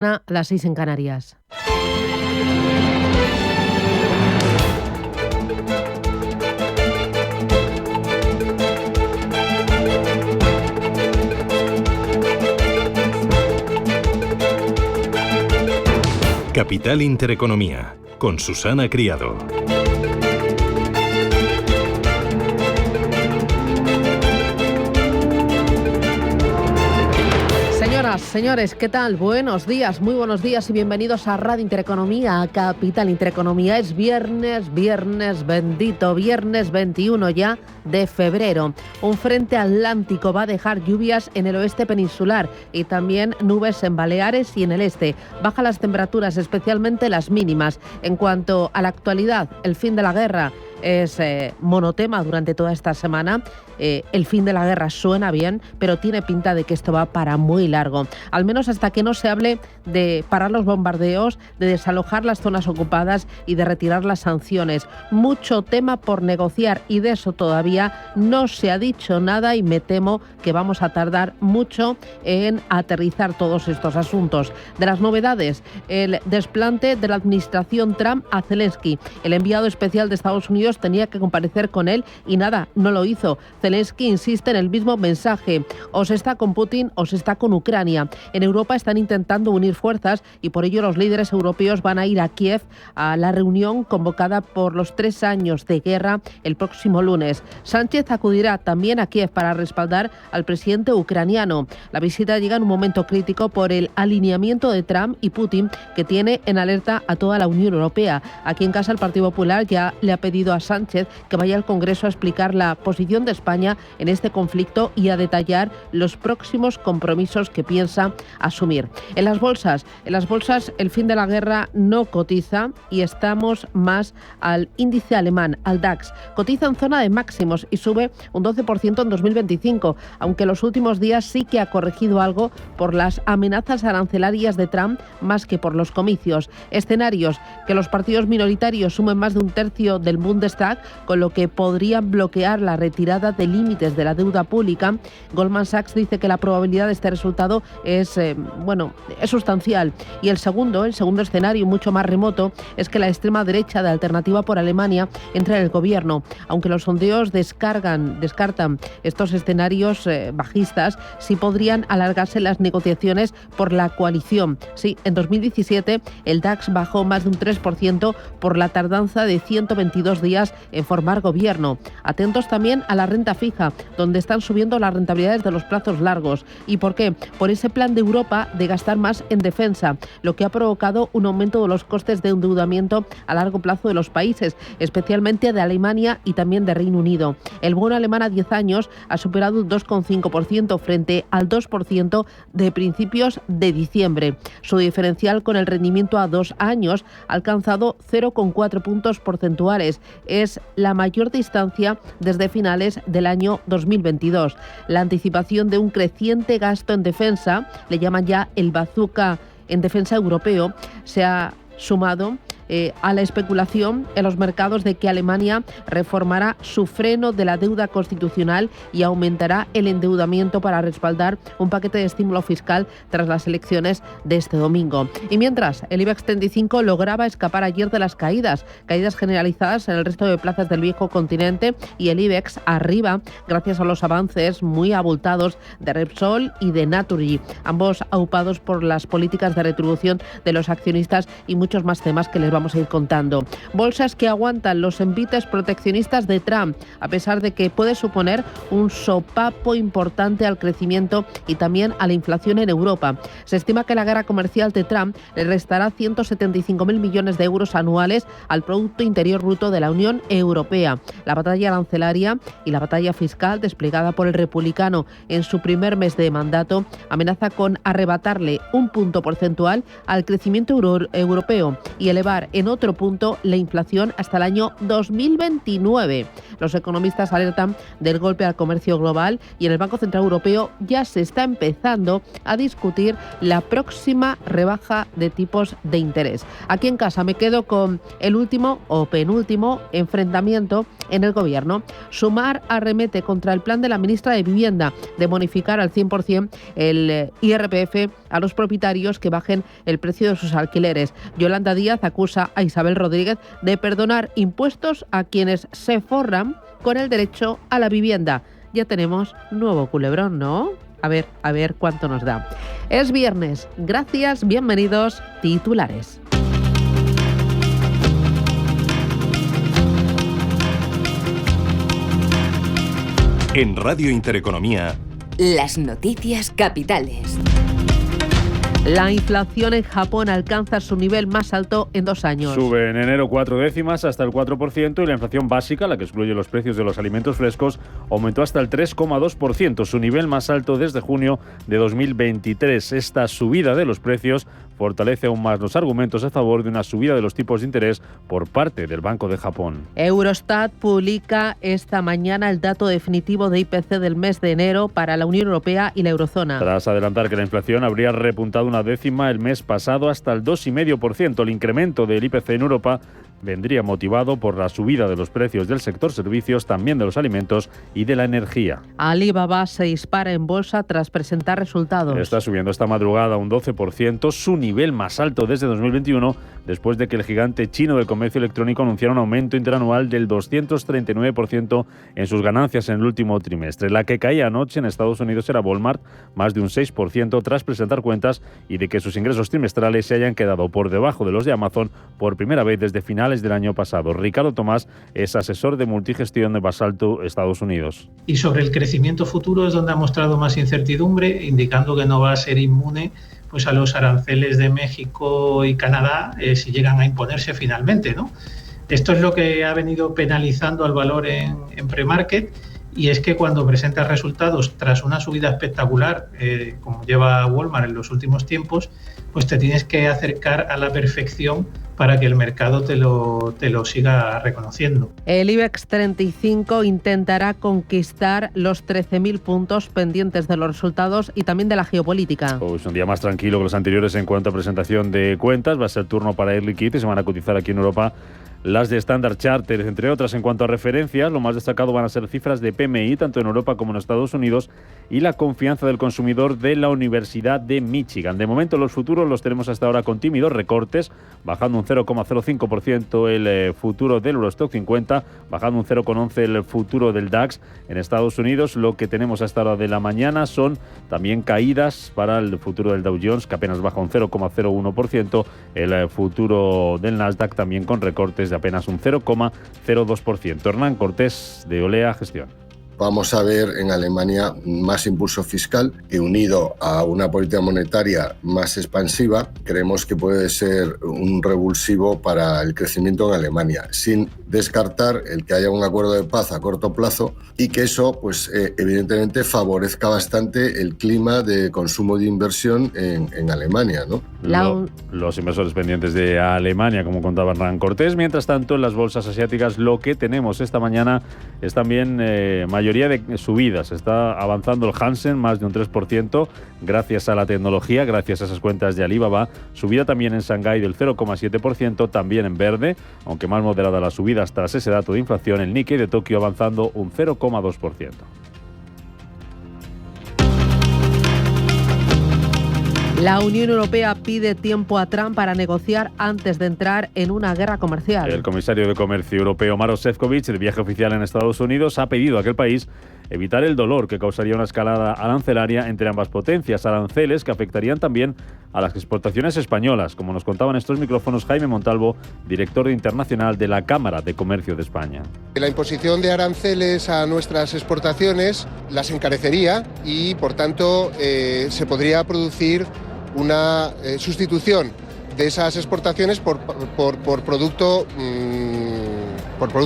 A las 6 en Canarias. Capital Intereconomía, con Susana Criado. Señoras, señores, ¿qué tal? Buenos días, muy buenos días y bienvenidos a Radio Intereconomía, a Capital Intereconomía. Es viernes bendito, viernes 21 ya de febrero. Un frente atlántico va a dejar lluvias en el oeste peninsular y también nubes en Baleares y en el este. Bajan las temperaturas, especialmente las mínimas. En cuanto a la actualidad, el fin de la guerra es monotema durante toda esta semana. El fin de la guerra suena bien, pero tiene pinta de que esto va para muy largo. Al menos hasta que no se hable de parar los bombardeos, de desalojar las zonas ocupadas y de retirar las sanciones. Mucho tema por negociar y de eso todavía no se ha dicho nada y me temo que vamos a tardar mucho en aterrizar todos estos asuntos. De las novedades, el desplante de la administración Trump a Zelensky. El enviado especial de Estados Unidos tenía que comparecer con él y nada, no lo hizo. Zelensky insiste en el mismo mensaje: o se está con Putin o se está con Ucrania. En Europa están intentando unir fuerzas y por ello los líderes europeos van a ir a Kiev a la reunión convocada por los 3 años de guerra el próximo lunes. Sánchez acudirá también a Kiev para respaldar al presidente ucraniano. La visita llega en un momento crítico por el alineamiento de Trump y Putin, que tiene en alerta a toda la Unión Europea. Aquí en casa el Partido Popular ya le ha pedido a Sánchez que vaya al Congreso a explicar la posición de España en este conflicto y a detallar los próximos compromisos que piensa asumir. En las bolsas el fin de la guerra no cotiza y estamos más al índice alemán, al DAX. Cotiza en zona de máximos y sube un 12% en 2025, aunque los últimos días sí que ha corregido algo por las amenazas arancelarias de Trump más que por los comicios. Escenarios: que los partidos minoritarios sumen más de un tercio del Bundestag, con lo que podrían bloquear la retirada de límites de la deuda pública. Goldman Sachs dice que la probabilidad de este resultado es sustancial. Y el segundo escenario, mucho más remoto, es que la extrema derecha de Alternativa por Alemania entre en el gobierno. Aunque los sondeos descartan estos escenarios bajistas, sí podrían alargarse las negociaciones por la coalición. Sí, en 2017 el DAX bajó más de un 3% por la tardanza de 122 días en formar gobierno. Atentos también a la renta fija, donde están subiendo las rentabilidades de los plazos largos. ¿Y por qué? Por ese plan de Europa de gastar más en defensa, lo que ha provocado un aumento de los costes de endeudamiento a largo plazo de los países, especialmente de Alemania y también de Reino Unido. El bono alemán a 10 años ha superado un 2,5% frente al 2% de principios de diciembre. Su diferencial con el rendimiento a 2 años ha alcanzado 0,4 puntos porcentuales. Es la mayor distancia desde finales del año 2022. La anticipación de un creciente gasto en defensa, le llaman ya el bazooka en defensa europeo, se ha sumado a la especulación en los mercados de que Alemania reformará su freno de la deuda constitucional y aumentará el endeudamiento para respaldar un paquete de estímulo fiscal tras las elecciones de este domingo. Y mientras, el IBEX 35 lograba escapar ayer de las caídas generalizadas en el resto de plazas del viejo continente, y el IBEX arriba gracias a los avances muy abultados de Repsol y de Naturgy, ambos aupados por las políticas de retribución de los accionistas y muchos más temas que les vamos a ir contando. Bolsas que aguantan los envites proteccionistas de Trump, a pesar de que puede suponer un sopapo importante al crecimiento y también a la inflación en Europa. Se estima que la guerra comercial de Trump le restará 175.000 millones de euros anuales al Producto Interior Bruto de la Unión Europea. La batalla arancelaria y la batalla fiscal desplegada por el republicano en su primer mes de mandato amenaza con arrebatarle un punto porcentual al crecimiento europeo y elevar dejar en otro punto la inflación hasta el año 2029. Los economistas alertan del golpe al comercio global y en el Banco Central Europeo ya se está empezando a discutir la próxima rebaja de tipos de interés. Aquí en casa me quedo con el último o penúltimo enfrentamiento en el gobierno. Sumar arremete contra el plan de la ministra de Vivienda de bonificar al 100% el IRPF a los propietarios que bajen el precio de sus alquileres. Yolanda Díaz acusa a Isabel Rodríguez de perdonar impuestos a quienes se forran con el derecho a la vivienda. Ya tenemos nuevo culebrón, ¿no? A ver cuánto nos da. Es viernes. Gracias, bienvenidos. Titulares. En Radio Intereconomía, las noticias capitales. La inflación en Japón alcanza su nivel más alto en 2 años. Sube en enero 4 décimas hasta el 4% y la inflación básica, la que excluye los precios de los alimentos frescos, aumentó hasta el 3,2%, su nivel más alto desde junio de 2023. Esta subida de los precios fortalece aún más los argumentos a favor de una subida de los tipos de interés por parte del Banco de Japón. Eurostat publica esta mañana el dato definitivo de IPC del mes de enero para la Unión Europea y la eurozona. Tras adelantar que la inflación habría repuntado una décima el mes pasado hasta el 2,5%, el incremento del IPC en Europa vendría motivado por la subida de los precios del sector servicios, también de los alimentos y de la energía. Alibaba se dispara en bolsa tras presentar resultados. Está subiendo esta madrugada un 12%, su nivel más alto desde 2021, después de que el gigante chino del comercio electrónico anunciara un aumento interanual del 239% en sus ganancias en el último trimestre. La que caía anoche en Estados Unidos era Walmart, más de un 6% tras presentar cuentas y de que sus ingresos trimestrales se hayan quedado por debajo de los de Amazon por primera vez desde finales del año pasado. Ricardo Tomás es asesor de multigestión de Basalto, Estados Unidos. Y sobre el crecimiento futuro es donde ha mostrado más incertidumbre, indicando que no va a ser inmune pues a los aranceles de México y Canadá si llegan a imponerse finalmente, ¿no? Esto es lo que ha venido penalizando al valor en pre-market, y es que cuando presentas resultados tras una subida espectacular, como lleva Walmart en los últimos tiempos, pues te tienes que acercar a la perfección para que el mercado te lo siga reconociendo. El IBEX 35 intentará conquistar los 13.000 puntos pendientes de los resultados y también de la geopolítica. Pues un día más tranquilo que los anteriores en cuanto a presentación de cuentas. Va a ser turno para Air Liquide y se van a cotizar aquí en Europa las de Standard Chartered, entre otras. En cuanto a referencias, lo más destacado van a ser cifras de PMI, tanto en Europa como en Estados Unidos, y la confianza del consumidor de la Universidad de Michigan. De momento, los futuros los tenemos hasta ahora con tímidos recortes, bajando un 0,05% el futuro del Eurostock 50, bajando un 0,11% el futuro del DAX. En Estados Unidos, lo que tenemos hasta ahora de la mañana son también caídas para el futuro del Dow Jones, que apenas baja un 0,01%, el futuro del Nasdaq también con recortes de apenas un 0,02%. Hernán Cortés, de Olea Gestión. Vamos a ver en Alemania más impulso fiscal que, unido a una política monetaria más expansiva, creemos que puede ser un revulsivo para el crecimiento en Alemania, sin descartar el que haya un acuerdo de paz a corto plazo y que eso, pues evidentemente, favorezca bastante el clima de consumo de inversión en Alemania, ¿no? Los inversores pendientes de Alemania, como contaba Hernán Cortés. Mientras tanto, en las bolsas asiáticas lo que tenemos esta mañana es también mayoría de subidas. Está avanzando el Hansen más de un 3% gracias a la tecnología, gracias a esas cuentas de Alibaba. Subida también en Shanghái del 0,7%, también en verde, aunque más moderada la subida tras ese dato de inflación. El Nikkei de Tokio avanzando un 0,2%. La Unión Europea pide tiempo a Trump para negociar antes de entrar en una guerra comercial. El comisario de Comercio Europeo, Maroš Šefčovič, de viaje oficial en Estados Unidos, ha pedido a aquel país evitar el dolor que causaría una escalada arancelaria entre ambas potencias, aranceles que afectarían también a las exportaciones españolas, como nos contaba en estos micrófonos Jaime Montalvo, director internacional de la Cámara de Comercio de España. La imposición de aranceles a nuestras exportaciones las encarecería y, por tanto, se podría producir una sustitución de esas exportaciones por producto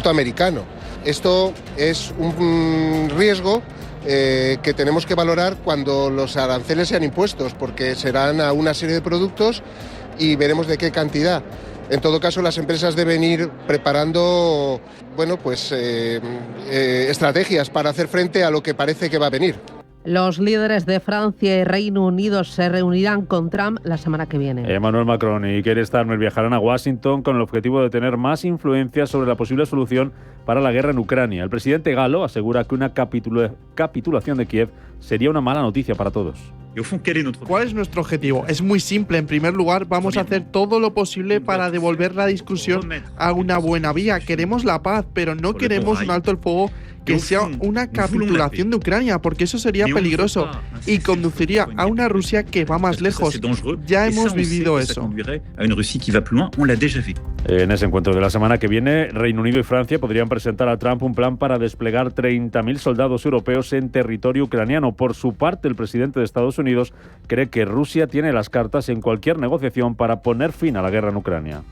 americano. Esto es un riesgo que tenemos que valorar cuando los aranceles sean impuestos, porque serán a una serie de productos y veremos de qué cantidad. En todo caso, las empresas deben ir preparando, estrategias para hacer frente a lo que parece que va a venir. Los líderes de Francia y Reino Unido se reunirán con Trump la semana que viene. Emmanuel Macron y Keir Starmer viajarán a Washington con el objetivo de tener más influencia sobre la posible solución para la guerra en Ucrania. El presidente galo asegura que una capitulación de Kiev sería una mala noticia para todos. ¿Cuál es nuestro objetivo? Es muy simple. En primer lugar, vamos a hacer todo lo posible para devolver la discusión a una buena vía. Queremos la paz, pero no queremos un alto el fuego que sea una capitulación de Ucrania, porque eso sería peligroso y conduciría a una Rusia que va más lejos. Ya hemos vivido eso. En ese encuentro de la semana que viene, Reino Unido y Francia podrían presentar a Trump un plan para desplegar 30.000 soldados europeos en territorio ucraniano. Por su parte, el presidente de Estados Unidos cree que Rusia tiene las cartas en cualquier negociación para poner fin a la guerra en Ucrania.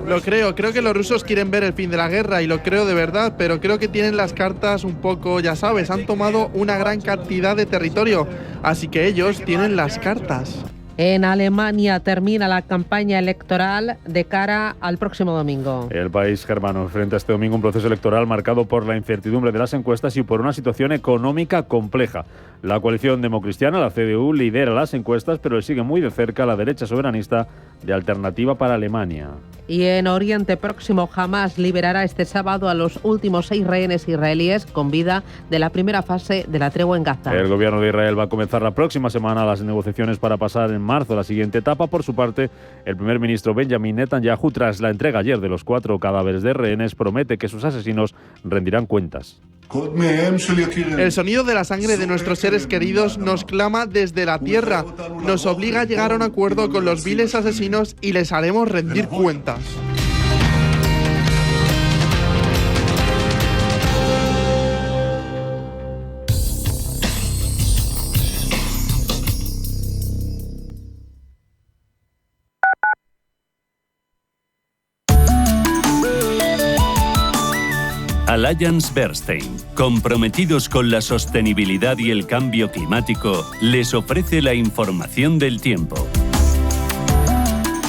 Lo creo que los rusos quieren ver el fin de la guerra y lo creo de verdad, pero creo que tienen las cartas un poco, ya sabes, han tomado una gran cantidad de territorio, así que ellos tienen las cartas. En Alemania termina la campaña electoral de cara al próximo domingo. El país germano enfrenta este domingo un proceso electoral marcado por la incertidumbre de las encuestas y por una situación económica compleja. La coalición democristiana, la CDU, lidera las encuestas, pero le sigue muy de cerca la derecha soberanista de Alternativa para Alemania. Y en Oriente Próximo, Hamás liberará este sábado a los últimos 6 rehenes israelíes con vida de la primera fase de la tregua en Gaza. El gobierno de Israel va a comenzar la próxima semana las negociaciones para pasar en marzo la siguiente etapa. Por su parte, el primer ministro Benjamin Netanyahu, tras la entrega ayer de los 4 cadáveres de rehenes, promete que sus asesinos rendirán cuentas. El sonido de la sangre de nuestros seres queridos nos clama desde la tierra, nos obliga a llegar a un acuerdo con los viles asesinos y les haremos rendir cuentas. Allianz Bernstein, comprometidos con la sostenibilidad y el cambio climático, les ofrece la información del tiempo.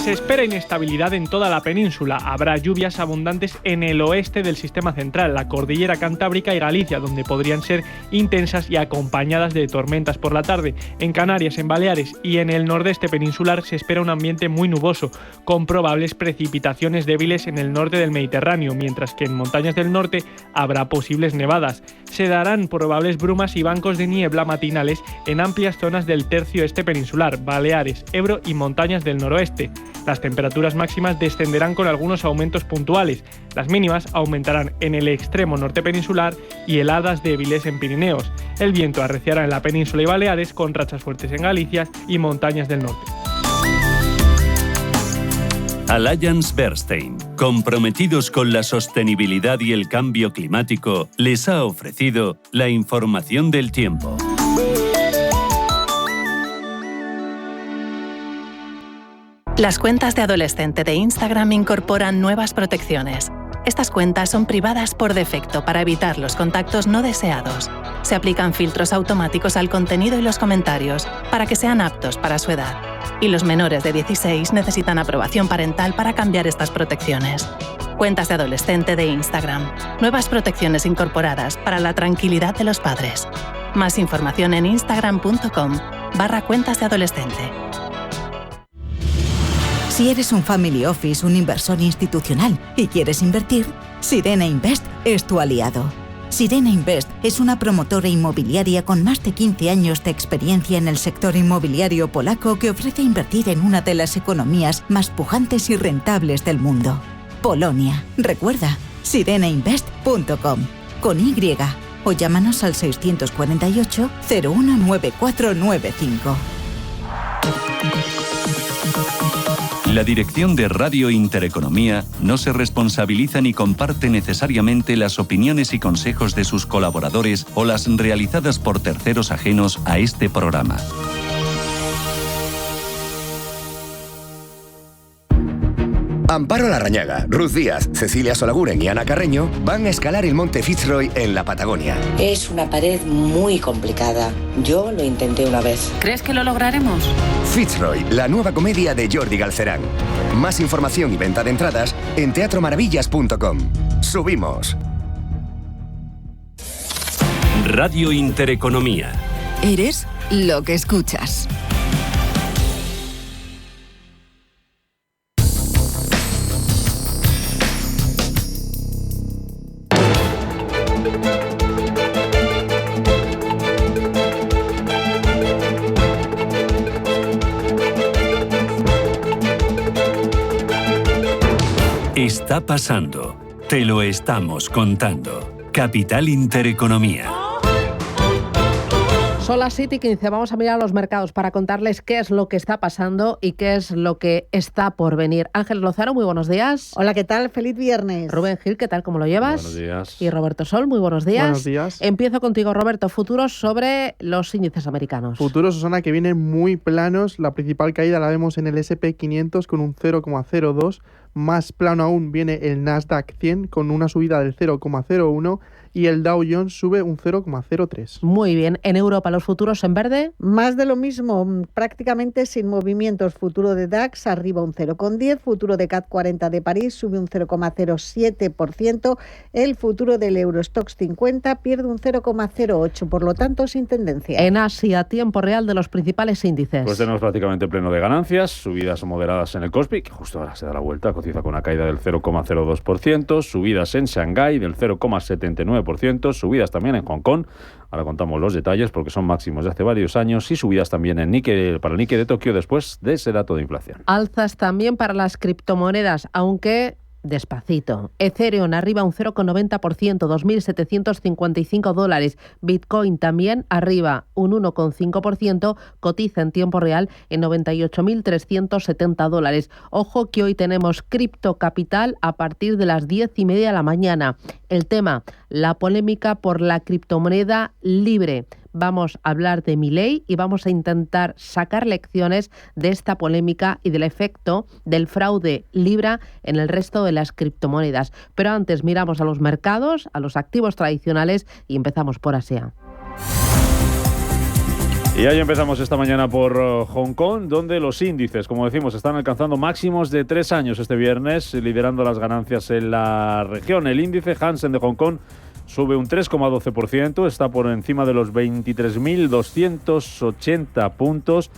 Se espera inestabilidad en toda la península. Habrá lluvias abundantes en el oeste del sistema central, la cordillera cantábrica y Galicia, donde podrían ser intensas y acompañadas de tormentas por la tarde. En Canarias, en Baleares y en el nordeste peninsular se espera un ambiente muy nuboso, con probables precipitaciones débiles en el norte del Mediterráneo, mientras que en montañas del norte habrá posibles nevadas. Se darán probables brumas y bancos de niebla matinales en amplias zonas del tercio este peninsular, Baleares, Ebro y montañas del noroeste. Las temperaturas máximas descenderán con algunos aumentos puntuales. Las mínimas aumentarán en el extremo norte peninsular y heladas débiles en Pirineos. El viento arreciará en la península y Baleares con rachas fuertes en Galicia y montañas del norte. Allianz Bernstein, comprometidos con la sostenibilidad y el cambio climático, les ha ofrecido la información del tiempo. Las cuentas de adolescente de Instagram incorporan nuevas protecciones. Estas cuentas son privadas por defecto para evitar los contactos no deseados. Se aplican filtros automáticos al contenido y los comentarios para que sean aptos para su edad. Y los menores de 16 necesitan aprobación parental para cambiar estas protecciones. Cuentas de adolescente de Instagram. Nuevas protecciones incorporadas para la tranquilidad de los padres. Más información en instagram.com/cuentas de adolescente. Si eres un family office, un inversor institucional y quieres invertir, Sirena Invest es tu aliado. Sirena Invest es una promotora inmobiliaria con más de 15 años de experiencia en el sector inmobiliario polaco que ofrece invertir en una de las economías más pujantes y rentables del mundo. Polonia. Recuerda, sirenainvest.com con Y o llámanos al 648 019495. La dirección de Radio Intereconomía no se responsabiliza ni comparte necesariamente las opiniones y consejos de sus colaboradores o las realizadas por terceros ajenos a este programa. Amparo Larrañaga, Ruth Díaz, Cecilia Solaguren y Ana Carreño van a escalar el monte Fitzroy en la Patagonia. Es una pared muy complicada. Yo lo intenté una vez. ¿Crees que lo lograremos? Fitzroy, la nueva comedia de Jordi Galcerán. Más información y venta de entradas en teatromaravillas.com. ¡Subimos! Radio Intereconomía. Eres lo que escuchas. Está pasando. Te lo estamos contando. Capital Intereconomía. Son las 7:15, vamos a mirar los mercados para contarles qué es lo que está pasando y qué es lo que está por venir. Ángel Lozano, muy buenos días. Hola, ¿qué tal? Feliz viernes. Rubén Gil, ¿qué tal? ¿Cómo lo llevas? Buenos días. Y Roberto Sol, muy buenos días. Buenos días. Empiezo contigo, Roberto. Futuros sobre los índices americanos. Futuros, Susana, que vienen muy planos. La principal caída la vemos en el S&P 500 con un 0,02. Más plano aún viene el Nasdaq 100 con una subida del 0,01 y el Dow Jones sube un 0,03. Muy bien. En Europa, los futuros en verde. Más de lo mismo, prácticamente sin movimientos. Futuro de DAX arriba un 0,10, futuro de CAC 40 de París sube un 0,07%, el futuro del Eurostoxx 50 pierde un 0,08%, por lo tanto sin tendencia. En Asia, tiempo real de los principales índices. Pues tenemos prácticamente pleno de ganancias, subidas moderadas en el Kospi, que justo ahora se da la vuelta, cotiza con una caída del 0,02%, subidas en Shanghái del 0,79%, subidas también en Hong Kong. Ahora contamos los detalles porque son máximos de hace varios años y subidas también en Nikkei, para el Nikkei de Tokio después de ese dato de inflación. Alzas también para las criptomonedas, aunque despacito. Ethereum arriba un 0,90%, $2.755. Bitcoin también arriba un 1,5%, cotiza en tiempo real en $98.370. Ojo que hoy tenemos Cripto Capital a partir de las 10:30 de la mañana. El tema, la polémica por la criptomoneda libre. Vamos a hablar de Milei y vamos a intentar sacar lecciones de esta polémica y del efecto del fraude Libra en el resto de las criptomonedas. Pero antes miramos a los mercados, a los activos tradicionales y empezamos por Asia. Y ahí empezamos esta mañana por Hong Kong, donde los índices, como decimos, están alcanzando máximos de 3 años este viernes, liderando las ganancias en la región. El índice Hansen de Hong Kong sube un 3,12%, está por encima de los 23.280 puntos,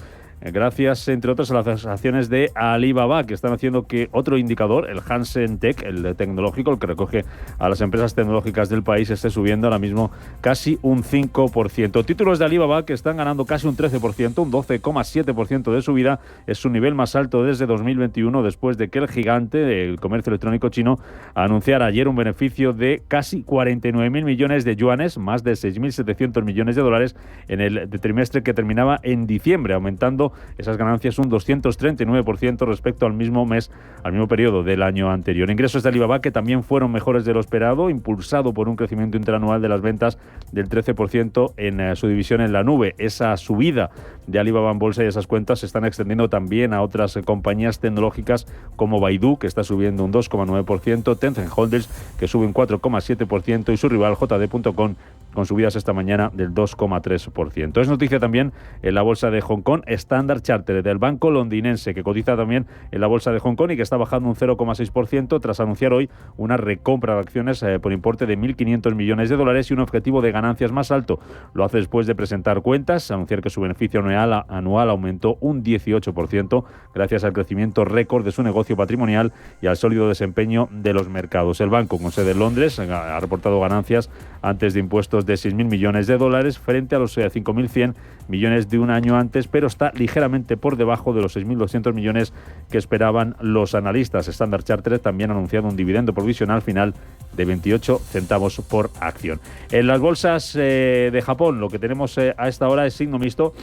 gracias, entre otras, a las acciones de Alibaba, que están haciendo que otro indicador, el Hansen Tech, el tecnológico, el que recoge a las empresas tecnológicas del país, esté subiendo ahora mismo casi un 5%. Títulos de Alibaba que están ganando casi un 13%, un 12,7% de subida. Es su nivel más alto desde 2021, después de que el gigante del comercio electrónico chino anunciara ayer un beneficio de casi 49.000 millones de yuanes, más de 6.700 millones de dólares en el trimestre que terminaba en diciembre, aumentando esas ganancias un 239% respecto al mismo mes, al mismo periodo del año anterior. Ingresos de Alibaba que también fueron mejores de lo esperado, impulsado por un crecimiento interanual de las ventas del 13% en su división en la nube. Esa subida de Alibaba en bolsa y esas cuentas se están extendiendo también a otras compañías tecnológicas como Baidu, que está subiendo un 2,9%, Tencent Holdings, que sube un 4,7%, y su rival JD.com, con subidas esta mañana del 2,3%. Es noticia también en la bolsa de Hong Kong Standard Chartered, del banco londinense, que cotiza también en la bolsa de Hong Kong y que está bajando un 0,6% tras anunciar hoy una recompra de acciones por importe de 1.500 millones de dólares y un objetivo de ganancias más alto. Lo hace después de presentar cuentas, anunciar que su beneficio anual aumentó un 18% gracias al crecimiento récord de su negocio patrimonial y al sólido desempeño de los mercados. El banco, con sede en Londres, ha reportado ganancias antes de impuestos de 6.000 millones de dólares frente a los 5.100 millones de un año antes, pero está ligeramente por debajo de los 6.200 millones que esperaban los analistas. Standard Chartered también ha anunciado un dividendo provisional final de 28 centavos por acción. En las bolsas de Japón, lo que tenemos a esta hora es signo mixto.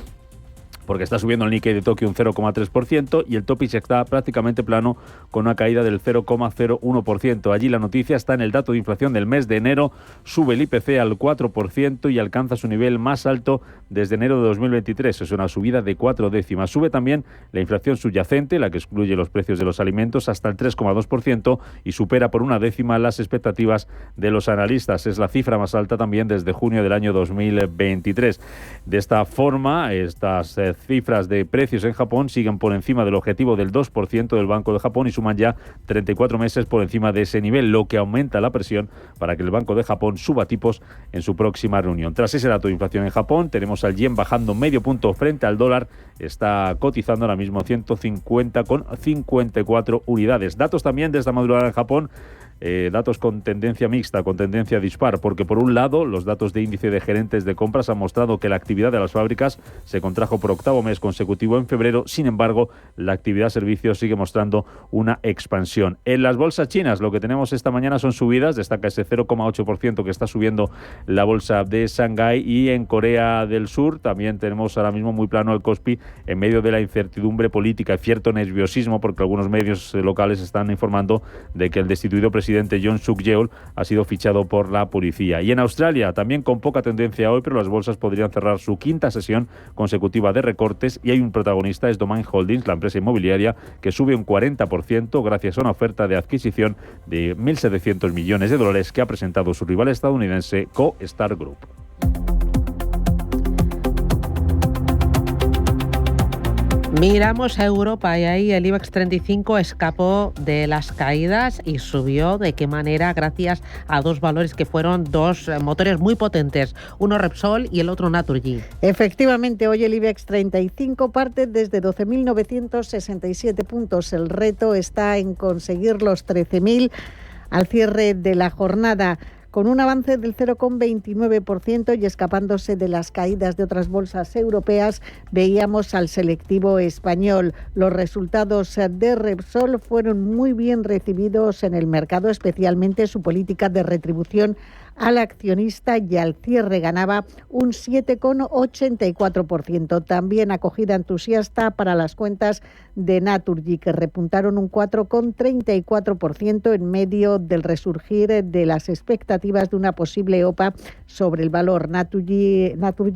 porque está subiendo el Nikkei de Tokio un 0,3% y el Topix está prácticamente plano con una caída del 0,01%. Allí la noticia está en el dato de inflación del mes de enero, sube el IPC al 4% y alcanza su nivel más alto desde enero de 2023, es una subida de 4 décimas. Sube también la inflación subyacente, la que excluye los precios de los alimentos, hasta el 3,2% y supera por 1 décima las expectativas de los analistas. Es la cifra más alta también desde junio del año 2023. De esta forma, estas cifras de precios en Japón siguen por encima del objetivo del 2% del Banco de Japón y suman ya 34 meses por encima de ese nivel, lo que aumenta la presión para que el Banco de Japón suba tipos en su próxima reunión. Tras ese dato de inflación en Japón, tenemos al yen bajando medio punto frente al dólar, está cotizando ahora mismo 150,54 unidades. Datos también de esta madrugada en Japón. Datos con tendencia mixta, con tendencia dispar, porque por un lado los datos de índice de gerentes de compras han mostrado que la actividad de las fábricas se contrajo por 8º mes consecutivo en febrero. Sin embargo, la actividad servicios sigue mostrando una expansión. En las bolsas chinas lo que tenemos esta mañana son subidas, destaca ese 0,8% que está subiendo la bolsa de Shanghái, y en Corea del Sur también tenemos ahora mismo muy plano el Kospi en medio de la incertidumbre política y cierto nerviosismo, porque algunos medios locales están informando de que el destituido presidente Yoon Suk Yeol ha sido fichado por la policía. Y en Australia, también con poca tendencia hoy, pero las bolsas podrían cerrar su 5ª sesión consecutiva de recortes, y hay un protagonista, es Domain Holdings, la empresa inmobiliaria, que sube un 40% gracias a una oferta de adquisición de $1.700 millones que ha presentado su rival estadounidense CoStar Group. Miramos a Europa y ahí el IBEX 35 escapó de las caídas y subió. ¿De qué manera? Gracias a dos valores que fueron dos motores muy potentes, uno Repsol y el otro Naturgy. Efectivamente, hoy el IBEX 35 parte desde 12.967 puntos. El reto está en conseguir los 13.000 al cierre de la jornada, con un avance del 0,29% y escapándose de las caídas de otras bolsas europeas. Veíamos al selectivo español. Los resultados de Repsol fueron muy bien recibidos en el mercado, especialmente su política de retribución al accionista, y al cierre ganaba un 7,84%. También acogida entusiasta para las cuentas de Naturgy, que repuntaron un 4,34% en medio del resurgir de las expectativas de una posible OPA sobre el valor. Naturgy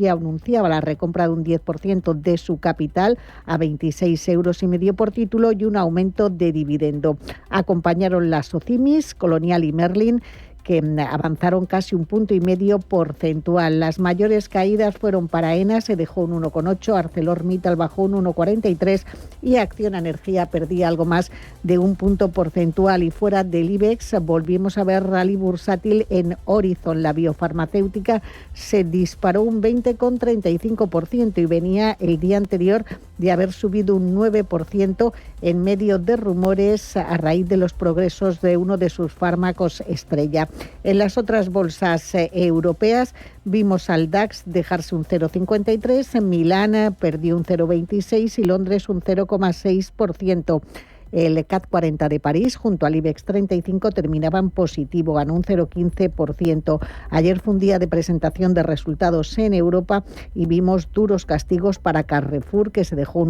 anunciaba la recompra de un 10% de su capital a 26,5 € por título y un aumento de dividendo. Acompañaron las Socimis, Colonial y Merlin, que avanzaron casi 1,5 puntos porcentual. Las mayores caídas fueron para Aena, se dejó un 1,8%, ArcelorMittal bajó un 1,43% y Acciona Energía perdía algo más de 1 punto porcentual. Y fuera del IBEX volvimos a ver rally bursátil en Horizon. La biofarmacéutica se disparó un 20,35% y venía el día anterior de haber subido un 9% en medio de rumores a raíz de los progresos de uno de sus fármacos estrella. En las otras bolsas europeas vimos al DAX dejarse un 0,53%, en Milán perdió un 0,26% y Londres un 0,6%. El CAC 40 de París junto al IBEX 35 terminaban positivo, ganó un 0,15%. Ayer fue un día de presentación de resultados en Europa y vimos duros castigos para Carrefour, que se dejó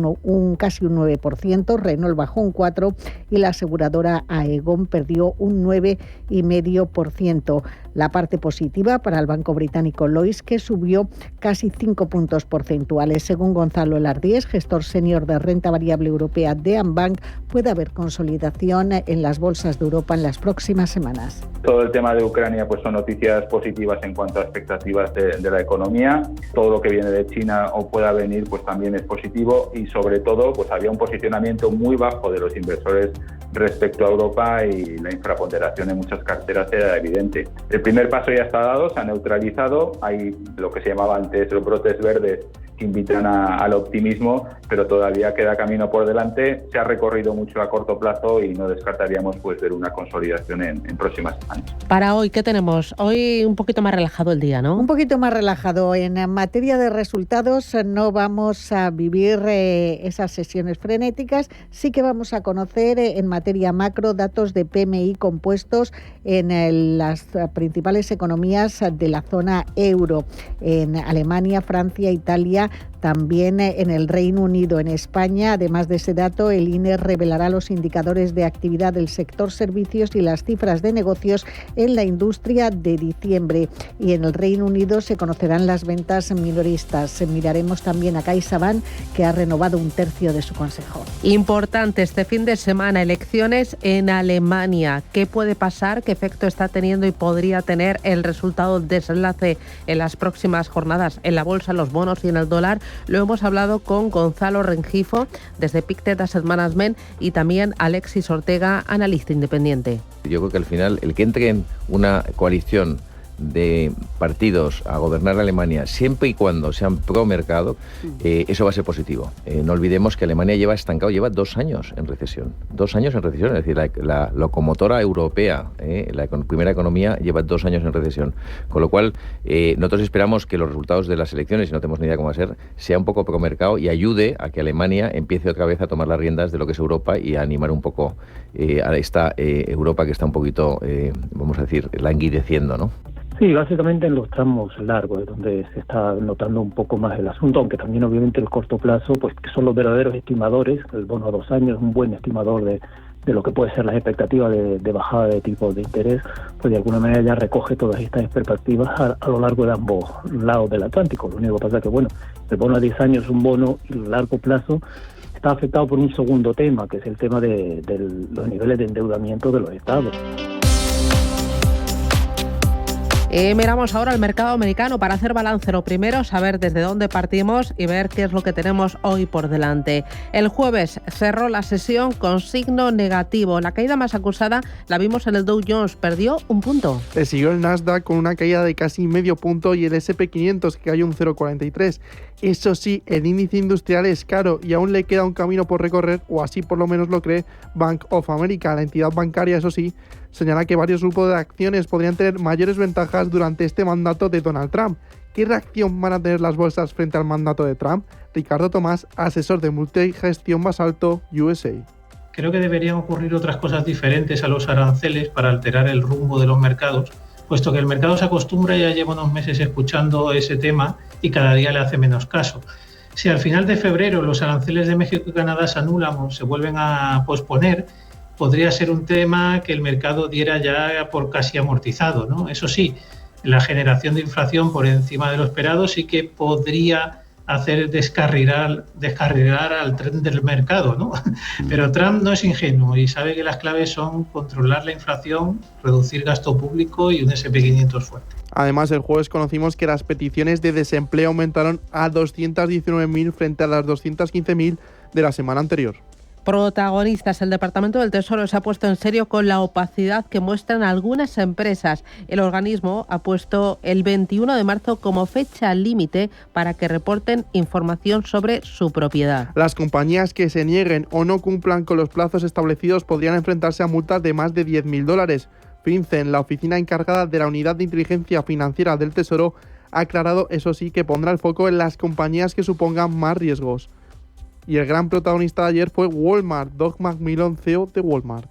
casi un 9%, Renault bajó un 4% y la aseguradora Aegon perdió un 9,5%. La parte positiva para el banco británico Lloyds, que subió casi 5 puntos porcentuales. Según Gonzalo Lardíez, gestor senior de renta variable europea de Ambank, puede haber consolidación en las bolsas de Europa en las próximas semanas. Todo el tema de Ucrania pues son noticias positivas en cuanto a expectativas de la economía. Todo lo que viene de China o pueda venir pues también es positivo, y sobre todo pues había un posicionamiento muy bajo de los inversores respecto a Europa y la infraponderación en muchas carteras era evidente. El primer paso ya está dado, se ha neutralizado, hay lo que se llamaba antes los brotes verdes que invitan al optimismo, pero todavía queda camino por delante. Se ha recorrido mucho a corto plazo y no descartaríamos pues ver una consolidación en próximas semanas. Para hoy, ¿qué tenemos? Hoy un poquito más relajado el día, ¿no? Un poquito más relajado. En materia de resultados no vamos a vivir esas sesiones frenéticas. Sí que vamos a conocer en materia macro datos de PMI compuestos en las principales economías de la zona euro. En Alemania, Francia, Italia También en el Reino Unido. En España, además de ese dato, el INE revelará los indicadores de actividad del sector servicios y las cifras de negocios en la industria de diciembre. Y en el Reino Unido se conocerán las ventas minoristas. Miraremos también a CaixaBank, que ha renovado 1/3 de su consejo. Importante este fin de semana, elecciones en Alemania. ¿Qué puede pasar? ¿Qué efecto está teniendo y podría tener el resultado desenlace en las próximas jornadas en la bolsa, los bonos y en el dólar? Lo hemos hablado con Gonzalo Rengifo desde Pictet Asset Management y también Alexis Ortega, analista independiente. Yo creo que al final el que entre en una coalición de partidos a gobernar Alemania, siempre y cuando sean pro mercado, eso va a ser positivo. No olvidemos que Alemania lleva 2 años en recesión. 2 años en recesión, es decir, la locomotora europea, la primera economía, lleva 2 años en recesión. Con lo cual, nosotros esperamos que los resultados de las elecciones, y no tenemos ni idea cómo va a ser, sea un poco pro mercado y ayude a que Alemania empiece otra vez a tomar las riendas de lo que es Europa y a animar un poco a esta Europa que está un poquito, vamos a decir, languideciendo, ¿no? Sí, básicamente en los tramos largos es donde se está notando un poco más el asunto, aunque también obviamente el corto plazo, pues que son los verdaderos estimadores. El bono a 2 años es un buen estimador de lo que puede ser las expectativas de bajada de tipos de interés, pues de alguna manera ya recoge todas estas expectativas a lo largo de ambos lados del Atlántico. Lo único que pasa es que, bueno, el bono a 10 años es un bono y el largo plazo está afectado por un segundo tema, que es el tema de los niveles de endeudamiento de los estados. Miramos ahora al mercado americano para hacer balance. Lo primero, saber desde dónde partimos y ver qué es lo que tenemos hoy por delante. El jueves cerró la sesión con signo negativo. La caída más acusada la vimos en el Dow Jones, perdió 1 punto. Le siguió el Nasdaq con una caída de casi medio punto y el S&P 500 que cayó un 0,43. Eso sí, el índice industrial es caro y aún le queda un camino por recorrer, o así por lo menos lo cree Bank of America. La entidad bancaria, eso sí, señala que varios grupos de acciones podrían tener mayores ventajas durante este mandato de Donald Trump. ¿Qué reacción van a tener las bolsas frente al mandato de Trump? Ricardo Tomás, asesor de multigestión Basalto, USA. Creo que deberían ocurrir otras cosas diferentes a los aranceles para alterar el rumbo de los mercados, puesto que el mercado se acostumbra, ya lleva unos meses escuchando ese tema y cada día le hace menos caso. Si al final de febrero los aranceles de México y Canadá se anulan o se vuelven a posponer, podría ser un tema que el mercado diera ya por casi amortizado, ¿no? Eso sí, la generación de inflación por encima de lo esperado sí que podría hacer descarrilar al tren del mercado, ¿no? Pero Trump no es ingenuo y sabe que las claves son controlar la inflación, reducir gasto público y un S&P 500 fuerte. Además, el jueves conocimos que las peticiones de desempleo aumentaron a 219.000 frente a las 215.000 de la semana anterior. Protagonistas, el Departamento del Tesoro se ha puesto en serio con la opacidad que muestran algunas empresas. El organismo ha puesto el 21 de marzo como fecha límite para que reporten información sobre su propiedad. Las compañías que se nieguen o no cumplan con los plazos establecidos podrían enfrentarse a multas de más de $10.000. FinCEN, la oficina encargada de la Unidad de Inteligencia Financiera del Tesoro, ha aclarado, eso sí, que pondrá el foco en las compañías que supongan más riesgos. Y el gran protagonista de ayer fue Walmart. Doug McMillon, CEO de Walmart.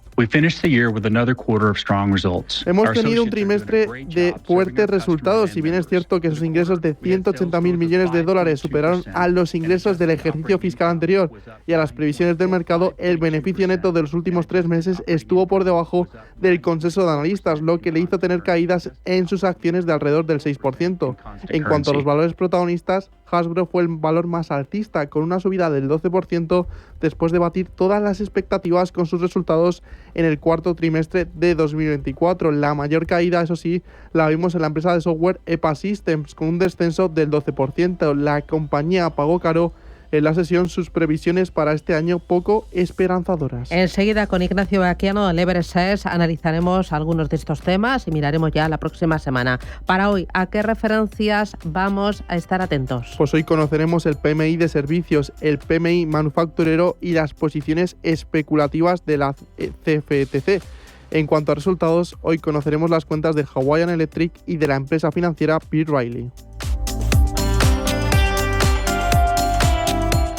Hemos tenido un trimestre de fuertes resultados, si bien es cierto que sus ingresos de $180.000 millones superaron a los ingresos del ejercicio fiscal anterior y a las previsiones del mercado. El beneficio neto de los últimos 3 meses estuvo por debajo del consenso de analistas, lo que le hizo tener caídas en sus acciones de alrededor del 6%. En cuanto a los valores protagonistas, Hasbro fue el valor más alcista, con una subida del 12% después de batir todas las expectativas con sus resultados en el cuarto trimestre de 2024. La mayor caída, eso sí, la vimos en la empresa de software EPA Systems, con un descenso del 12%. La compañía pagó caro en la sesión sus previsiones para este año poco esperanzadoras. Enseguida con Ignacio Baquiano del Everest analizaremos algunos de estos temas y miraremos ya la próxima semana. Para hoy, ¿a qué referencias vamos a estar atentos? Pues hoy conoceremos el PMI de servicios, el PMI manufacturero y las posiciones especulativas de la CFTC. En cuanto a resultados, hoy conoceremos las cuentas de Hawaiian Electric y de la empresa financiera B. Riley.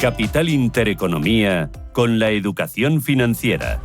Capital Intereconomía con la educación financiera.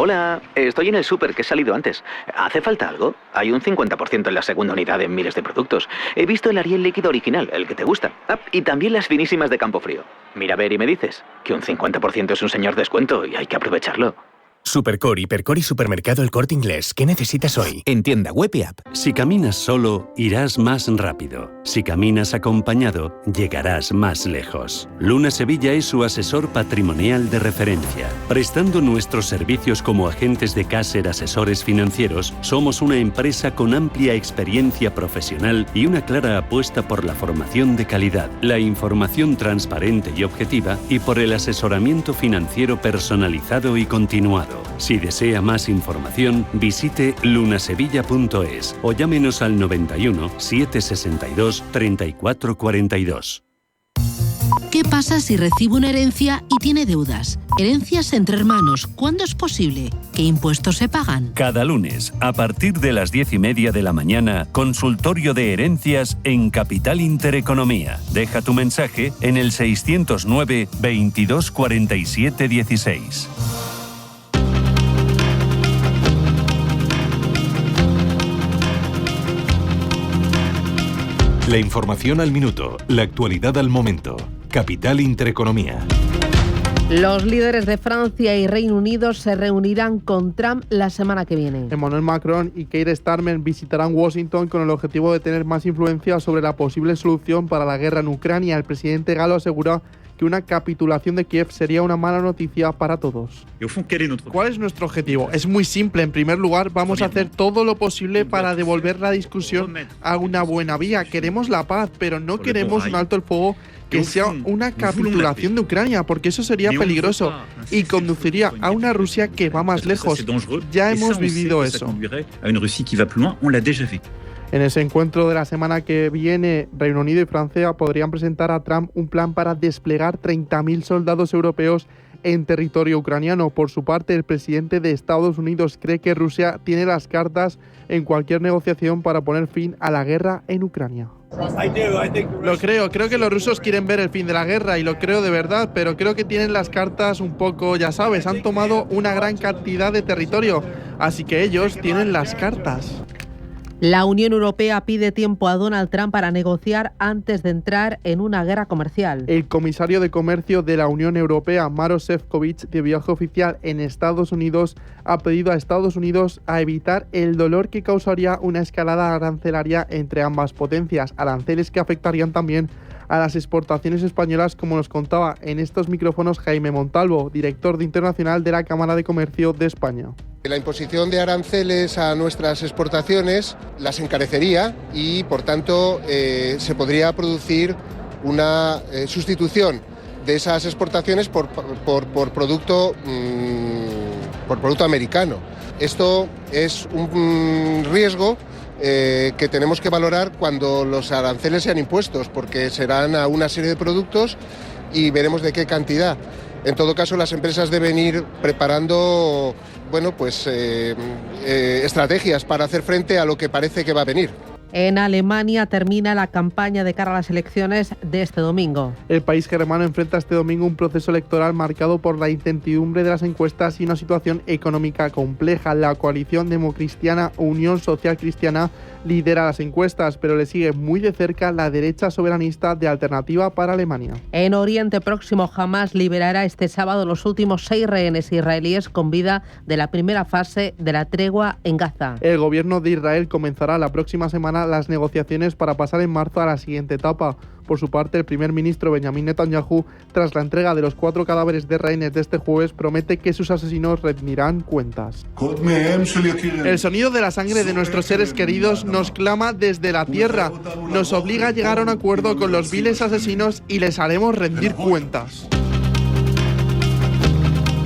Hola, estoy en el súper que he salido antes. ¿Hace falta algo? Hay un 50% en la segunda unidad en miles de productos. He visto el Ariel líquido original, el que te gusta. Ah, y también las finísimas de Campofrío. Mira a ver y me dices que un 50% es un señor descuento y hay que aprovecharlo. Supercor, Hipercor y Supermercado El Corte Inglés. ¿Qué necesitas hoy? En tienda web y app. Si caminas solo, irás más rápido. Si caminas acompañado, llegarás más lejos. Luna Sevilla es su asesor patrimonial de referencia. Prestando nuestros servicios como agentes de Caser Asesores Financieros, somos una empresa con amplia experiencia profesional y una clara apuesta por la formación de calidad, la información transparente y objetiva y por el asesoramiento financiero personalizado y continuado. Si desea más información, visite lunasevilla.es o llámenos al 91 762 3442. ¿Qué pasa si recibe una herencia y tiene deudas? Herencias entre hermanos, ¿cuándo es posible? ¿Qué impuestos se pagan? Cada lunes, a partir de las 10:30 de la mañana, consultorio de herencias en Capital Intereconomía. Deja tu mensaje en el 609 22 47 16. La información al minuto, la actualidad al momento. Capital Intereconomía. Los líderes de Francia y Reino Unido se reunirán con Trump la semana que viene. Emmanuel Macron y Keir Starmer visitarán Washington con el objetivo de tener más influencia sobre la posible solución para la guerra en Ucrania. El presidente galo asegura que una capitulación de Kiev sería una mala noticia para todos. ¿Cuál es nuestro objetivo? Es muy simple. En primer lugar, vamos a hacer todo lo posible para devolver la discusión a una buena vía. Queremos la paz, pero no queremos un alto el fuego que sea una capitulación de Ucrania, porque eso sería peligroso y conduciría a una Rusia que va más lejos. Ya hemos vivido eso. En ese encuentro de la semana que viene, Reino Unido y Francia podrían presentar a Trump un plan para desplegar 30.000 soldados europeos en territorio ucraniano. Por su parte, el presidente de Estados Unidos cree que Rusia tiene las cartas en cualquier negociación para poner fin a la guerra en Ucrania. Creo que los rusos quieren ver el fin de la guerra y lo creo de verdad, pero creo que tienen las cartas un poco, ya sabes, han tomado una gran cantidad de territorio, así que ellos tienen las cartas. La Unión Europea pide tiempo a Donald Trump para negociar antes de entrar en una guerra comercial. El comisario de Comercio de la Unión Europea, Maroš Šefčovič, de viaje oficial en Estados Unidos, ha pedido a Estados Unidos a evitar el dolor que causaría una escalada arancelaria entre ambas potencias, aranceles que afectarían también a las exportaciones españolas, como nos contaba en estos micrófonos Jaime Montalvo, director de internacional de la Cámara de Comercio de España. La imposición de aranceles a nuestras exportaciones las encarecería y, por tanto, se podría producir una sustitución de esas exportaciones por producto americano. Esto es un riesgo que tenemos que valorar cuando los aranceles sean impuestos, porque serán a una serie de productos y veremos de qué cantidad. En todo caso, las empresas deben ir preparando estrategias para hacer frente a lo que parece que va a venir. En Alemania termina la campaña de cara a las elecciones de este domingo. El país germano enfrenta este domingo un proceso electoral marcado por la incertidumbre de las encuestas y una situación económica compleja. La coalición democristiana Unión Social Cristiana lidera las encuestas, pero le sigue muy de cerca la derecha soberanista de Alternativa para Alemania. En Oriente Próximo, Hamás liberará este sábado los últimos 6 rehenes israelíes con vida de la primera fase de la tregua en Gaza. El gobierno de Israel comenzará la próxima semana las negociaciones para pasar en marzo a la siguiente etapa. Por su parte, el primer ministro Benjamin Netanyahu, tras la entrega de los 4 cadáveres de rehenes de este jueves, promete que sus asesinos rendirán cuentas. El sonido de la sangre de nuestros seres queridos nos clama desde la tierra. Nos obliga a llegar a un acuerdo con los viles asesinos y les haremos rendir cuentas.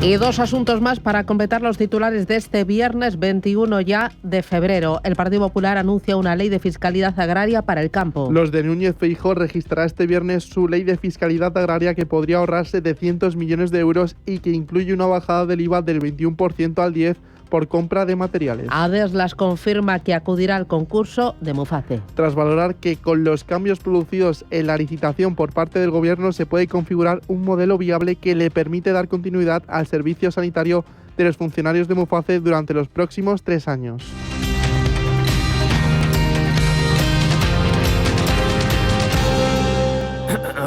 Y 2 asuntos más para completar los titulares de este viernes 21 ya de febrero. El Partido Popular anuncia una ley de fiscalidad agraria para el campo. Los de Núñez Feijóo registrará este viernes su ley de fiscalidad agraria que podría ahorrar 700 millones de euros y que incluye una bajada del IVA del 21% al 10% por compra de materiales. Adeslas confirma que acudirá al concurso de Muface. Tras valorar que con los cambios producidos en la licitación por parte del Gobierno se puede configurar un modelo viable que le permite dar continuidad al servicio sanitario de los funcionarios de Muface durante los próximos 3 años.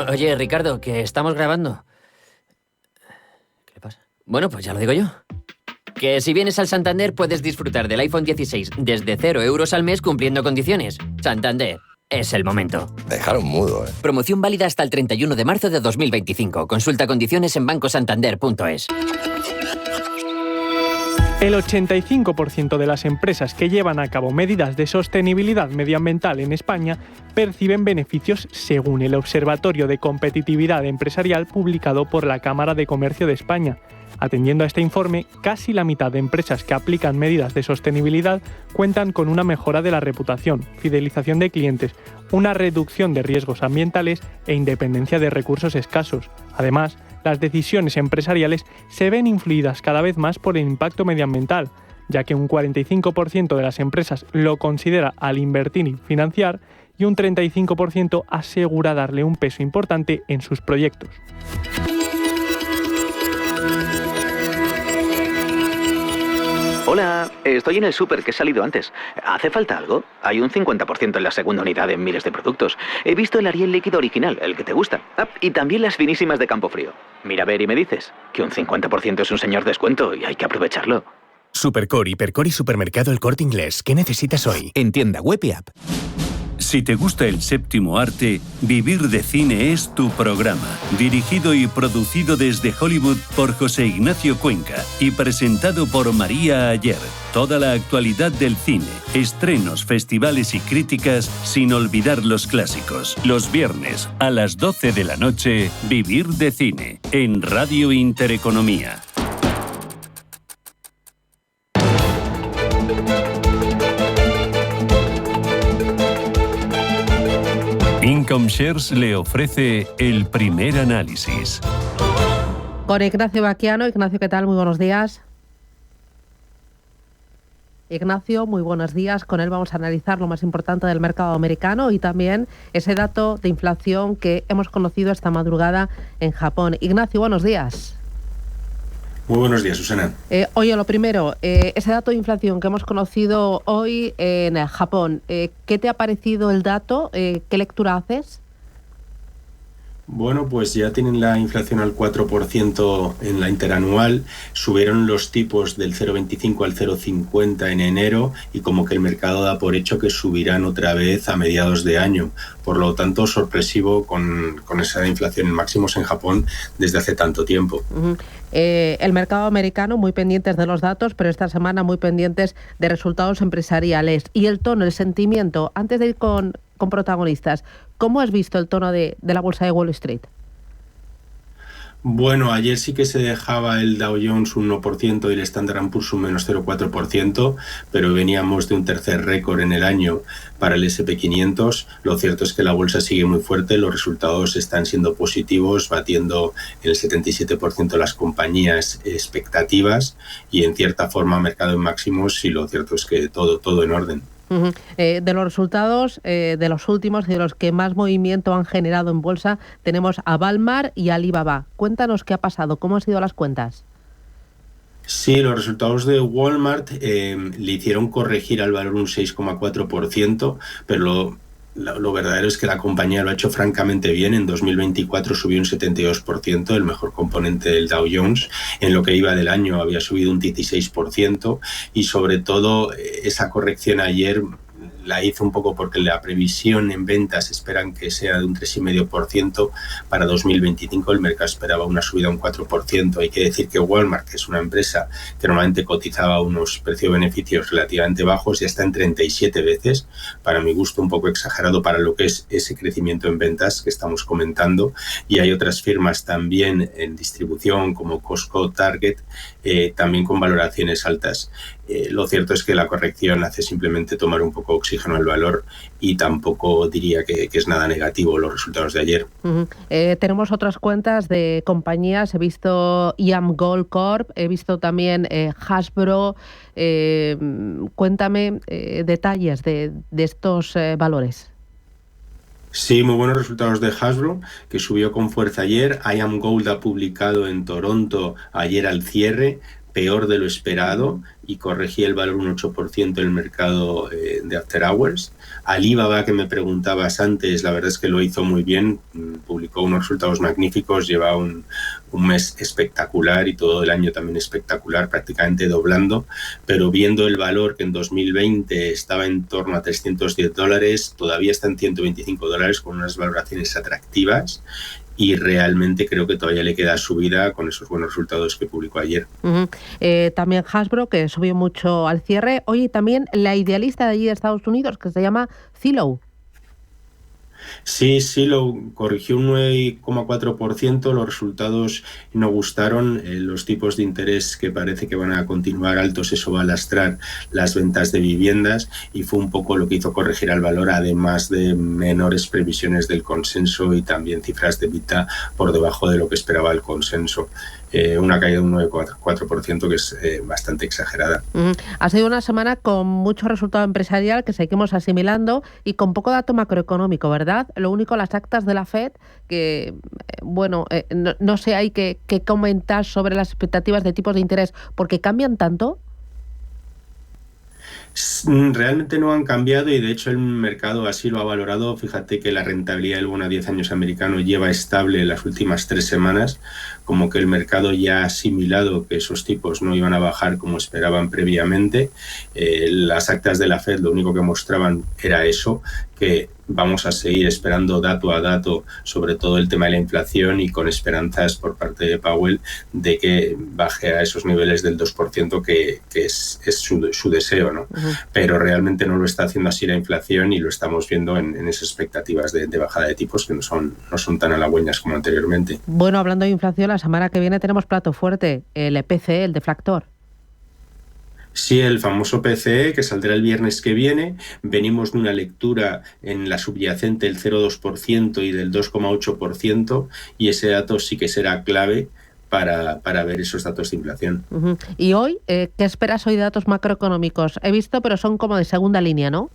Oye, Ricardo, que estamos grabando. ¿Qué le pasa? Bueno, pues ya lo digo yo. Que si vienes al Santander puedes disfrutar del iPhone 16 desde 0 euros al mes cumpliendo condiciones. Santander, es el momento. Dejaron mudo, ¿eh? Promoción válida hasta el 31 de marzo de 2025. Consulta condiciones en bancosantander.es. El 85% de las empresas que llevan a cabo medidas de sostenibilidad medioambiental en España perciben beneficios según el Observatorio de Competitividad Empresarial publicado por la Cámara de Comercio de España. Atendiendo a este informe, casi la mitad de empresas que aplican medidas de sostenibilidad cuentan con una mejora de la reputación, fidelización de clientes, una reducción de riesgos ambientales e independencia de recursos escasos. Además, las decisiones empresariales se ven influidas cada vez más por el impacto medioambiental, ya que un 45% de las empresas lo considera al invertir y financiar y un 35% asegura darle un peso importante en sus proyectos. Hola, estoy en el súper que he salido antes. ¿Hace falta algo? Hay un 50% en la segunda unidad en miles de productos. He visto el Ariel líquido original, el que te gusta. Y también las finísimas de Campofrío. Mira a ver y me dices que un 50% es un señor descuento y hay que aprovecharlo. Supercore, Hipercore y Supermercado El Corte Inglés. ¿Qué necesitas hoy? En tienda web y app. Si te gusta el séptimo arte, Vivir de Cine es tu programa. Dirigido y producido desde Hollywood por José Ignacio Cuenca y presentado por María Ayer. Toda la actualidad del cine, estrenos, festivales y críticas, sin olvidar los clásicos. Los viernes a las 12 de la noche, Vivir de Cine, en Radio Intereconomía. Income Shares le ofrece el primer análisis. Con Ignacio Baquiano. Ignacio, ¿qué tal? Muy buenos días. Ignacio, muy buenos días. Con él vamos a analizar lo más importante del mercado americano y también ese dato de inflación que hemos conocido esta madrugada en Japón. Ignacio, buenos días. Muy buenos días, Susana. Oye, lo primero, ese dato de inflación que hemos conocido hoy en Japón, ¿qué te ha parecido el dato? ¿Qué lectura haces? Bueno, pues ya tienen la inflación al 4% en la interanual, subieron los tipos del 0,25 al 0,50 en enero y como que el mercado da por hecho que subirán otra vez a mediados de año. Por lo tanto, sorpresivo con esa inflación en máximos en Japón desde hace tanto tiempo. Uh-huh. El mercado americano muy pendientes de los datos, pero esta semana muy pendientes de resultados empresariales. Y el tono, el sentimiento, antes de ir con protagonistas, ¿cómo has visto el tono de la bolsa de Wall Street? Bueno, ayer sí que se dejaba el Dow Jones un 1% y el Standard & Poor's un menos 0,4%, pero veníamos de un tercer récord en el año para el S&P 500. Lo cierto es que la bolsa sigue muy fuerte, los resultados están siendo positivos, batiendo el 77% de las compañías expectativas y en cierta forma mercado en máximos, y lo cierto es que todo en orden. Uh-huh. De los resultados, de los últimos y de los que más movimiento han generado en bolsa, tenemos a Walmart y a Alibaba. Cuéntanos qué ha pasado, cómo han sido las cuentas. Sí, los resultados de Walmart le hicieron corregir al valor un 6,4%, pero lo verdadero es que la compañía lo ha hecho francamente bien. En 2024 subió un 72%, el mejor componente del Dow Jones. En lo que iba del año había subido un 16% y sobre todo esa corrección ayer la hizo un poco porque la previsión en ventas esperan que sea de un 3,5%. Para 2025 el mercado esperaba una subida de un 4%. Hay que decir que Walmart, que es una empresa que normalmente cotizaba unos precio-beneficios relativamente bajos, ya está en 37 veces, para mi gusto un poco exagerado para lo que es ese crecimiento en ventas que estamos comentando. Y hay otras firmas también en distribución como Costco, Target, también con valoraciones altas. Lo cierto es que la corrección hace simplemente tomar un poco oxígeno al valor y tampoco diría que es nada negativo los resultados de ayer. Uh-huh. Tenemos otras cuentas de compañías. He visto IAM Gold Corp, he visto también Hasbro. Cuéntame detalles de estos valores. Sí, muy buenos resultados de Hasbro, que subió con fuerza ayer. IAM Gold ha publicado en Toronto ayer al cierre peor de lo esperado y corregía el valor un 8% en el mercado de After Hours. Alibaba, que me preguntabas antes, la verdad es que lo hizo muy bien, publicó unos resultados magníficos, lleva un mes espectacular y todo el año también espectacular, prácticamente doblando, pero viendo el valor que en 2020 estaba en torno a $310, todavía está en $125 con unas valoraciones atractivas. Y realmente creo que todavía le queda subida con esos buenos resultados que publicó ayer. También Hasbro, que subió mucho al cierre. Oye, también la idealista de allí de Estados Unidos, que se llama Zillow. Sí, lo corrigió un 9,4%, los resultados no gustaron, los tipos de interés que parece que van a continuar altos, eso va a lastrar las ventas de viviendas y fue un poco lo que hizo corregir al valor, además de menores previsiones del consenso y también cifras de EBITDA por debajo de lo que esperaba el consenso. Una caída de un 9,4% que es bastante exagerada. Ha sido una semana con mucho resultado empresarial que seguimos asimilando y con poco dato macroeconómico, ¿verdad? Lo único, las actas de la FED, que, no sé, hay que comentar sobre las expectativas de tipos de interés, porque cambian tanto. Realmente no han cambiado y de hecho el mercado así lo ha valorado. Fíjate que la rentabilidad del bono a 10 años americano lleva estable las últimas 3 semanas, como que el mercado ya ha asimilado que esos tipos no iban a bajar como esperaban previamente. Las actas de la FED lo único que mostraban era eso, que vamos a seguir esperando dato a dato sobre todo el tema de la inflación y con esperanzas por parte de Powell de que baje a esos niveles del 2% que es su deseo, ¿no? Pero realmente no lo está haciendo así la inflación y lo estamos viendo en esas expectativas de bajada de tipos que no son tan halagüeñas como anteriormente. Bueno, hablando de inflación, la semana que viene tenemos plato fuerte, el PCE, el deflactor. Sí, el famoso PCE que saldrá el viernes que viene. Venimos de una lectura en la subyacente del 0,2% y del 2,8% y ese dato sí que será clave para ver esos datos de inflación. Y hoy, ¿qué esperas hoy de datos macroeconómicos? He visto, pero son como de segunda línea, ¿no?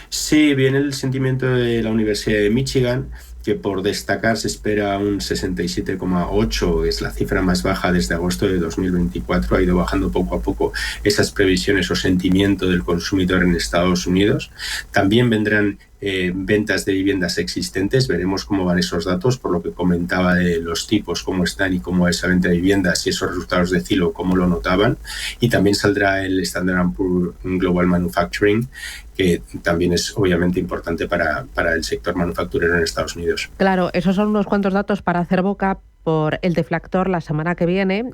Sí, viene el sentimiento de la Universidad de Michigan, que por destacar se espera un 67,8, es la cifra más baja desde agosto de 2024, ha ido bajando poco a poco esas previsiones o sentimiento del consumidor en Estados Unidos. También vendrán ventas de viviendas existentes, veremos cómo van esos datos, por lo que comentaba de los tipos, cómo están y cómo es la venta de viviendas y esos resultados de Zillow, cómo lo notaban. Y también saldrá el Standard & Poor's Global Manufacturing, que también es obviamente importante para el sector manufacturero en Estados Unidos. Claro, esos son unos cuantos datos para hacer boca por el deflactor la semana que viene,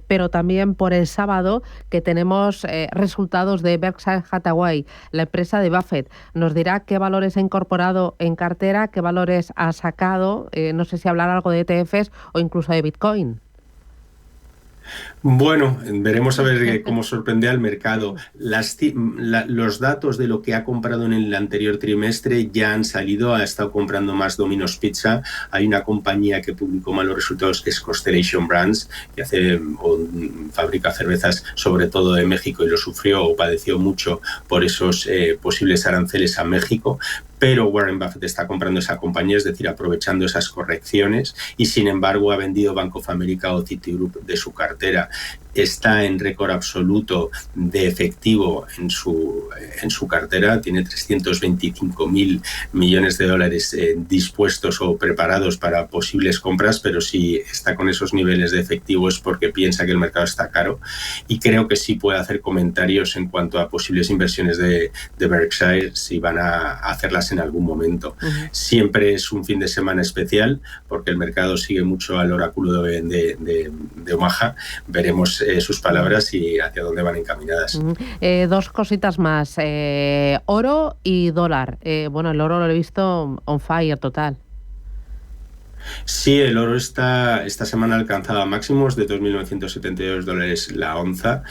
pero también por el sábado, que tenemos resultados de Berkshire Hathaway, la empresa de Buffett. Nos dirá qué valores ha incorporado en cartera, qué valores ha sacado, no sé si hablar algo de ETFs o incluso de Bitcoin. Bueno, veremos a ver cómo sorprende al mercado. Los datos de lo que ha comprado en el anterior trimestre ya han salido, ha estado comprando más Domino's Pizza. Hay una compañía que publicó malos resultados que es Constellation Brands, que fabrica cervezas sobre todo de México y lo sufrió o padeció mucho por esos posibles aranceles a México. Pero Warren Buffett está comprando esa compañía, es decir, aprovechando esas correcciones y sin embargo ha vendido Bank of America o Citigroup de su cartera. Está en récord absoluto de efectivo en su cartera, tiene 325.000 millones de dólares dispuestos o preparados para posibles compras, pero si está con esos niveles de efectivo es porque piensa que el mercado está caro y creo que sí puede hacer comentarios en cuanto a posibles inversiones de Berkshire si van a hacerlas en algún momento. Siempre es un fin de semana especial porque el mercado sigue mucho al oráculo de Omaha. Veremos sus palabras y hacia dónde van encaminadas. Dos cositas más, oro y dólar. Bueno, el oro lo he visto on fire total. Sí, el oro esta semana alcanzaba máximos de $2.972 la onza.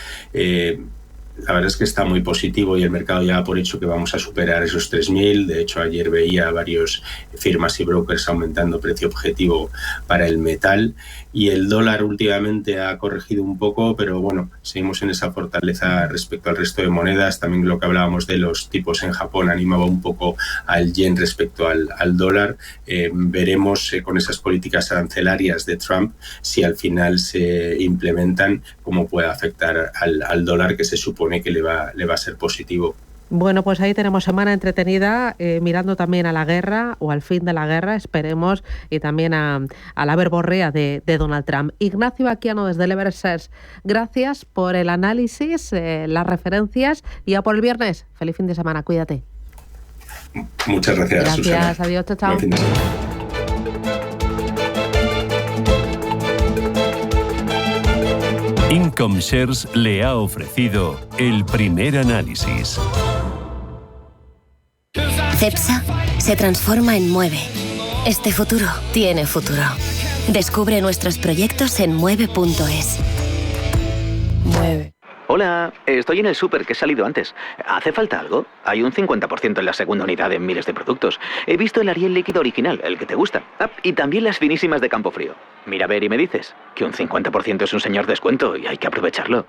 la verdad es que está muy positivo y el mercado ya da por hecho que vamos a superar esos 3.000. De hecho, ayer veía varios firmas y brokers aumentando precio objetivo para el metal, y el dólar últimamente ha corregido un poco, pero bueno, seguimos en esa fortaleza respecto al resto de monedas. También lo que hablábamos de los tipos en Japón animaba un poco al yen respecto al dólar. Veremos con esas políticas arancelarias de Trump si al final se implementan, cómo puede afectar al dólar, que se supone que le va a ser positivo. Bueno, pues ahí tenemos semana entretenida, mirando también a la guerra o al fin de la guerra, esperemos, y también a la verborrea de Donald Trump. Ignacio Baquiano desde Eversers, gracias por el análisis, las referencias, y ya por el viernes. Feliz fin de semana, cuídate. Muchas gracias, Susana. Gracias, adiós, chao. Buen fin de semana. Income Shares le ha ofrecido el primer análisis. CEPSA se transforma en Mueve. Este futuro tiene futuro. Descubre nuestros proyectos en mueve.es. Mueve. Hola, estoy en el súper que he salido antes. ¿Hace falta algo? Hay un 50% en la segunda unidad en miles de productos. He visto el Ariel líquido original, el que te gusta. Y también las finísimas de Campofrío. Mira a ver y me dices que un 50% es un señor descuento y hay que aprovecharlo.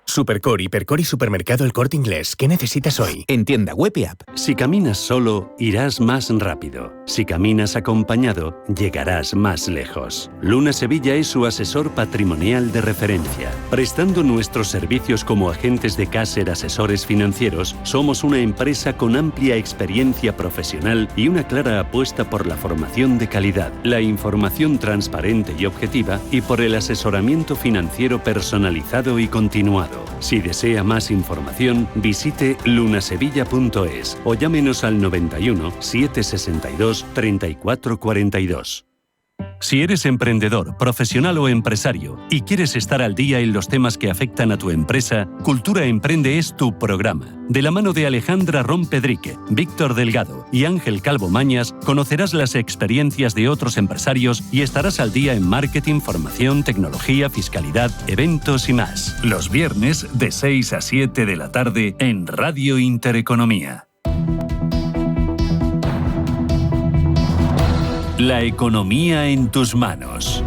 Supercore, Hipercore y Supermercado El Corte Inglés. ¿Qué necesitas hoy? En tienda web y app. Si caminas solo, irás más rápido. Si caminas acompañado, llegarás más lejos. Luna Sevilla es su asesor patrimonial de referencia. Prestando nuestros servicios como agentes de Caser Asesores Financieros, somos una empresa con amplia experiencia profesional y una clara apuesta por la formación de calidad, la información transparente y objetiva, y por el asesoramiento financiero personalizado y continuado. Si desea más información, visite lunasevilla.es o llámenos al 91 762 3442. Si eres emprendedor, profesional o empresario y quieres estar al día en los temas que afectan a tu empresa, Cultura Emprende es tu programa. De la mano de Alejandra Rompedrique, Víctor Delgado y Ángel Calvo Mañas, conocerás las experiencias de otros empresarios y estarás al día en marketing, formación, tecnología, fiscalidad, eventos y más. Los viernes de 6 a 7 de la tarde en Radio Intereconomía. La economía en tus manos.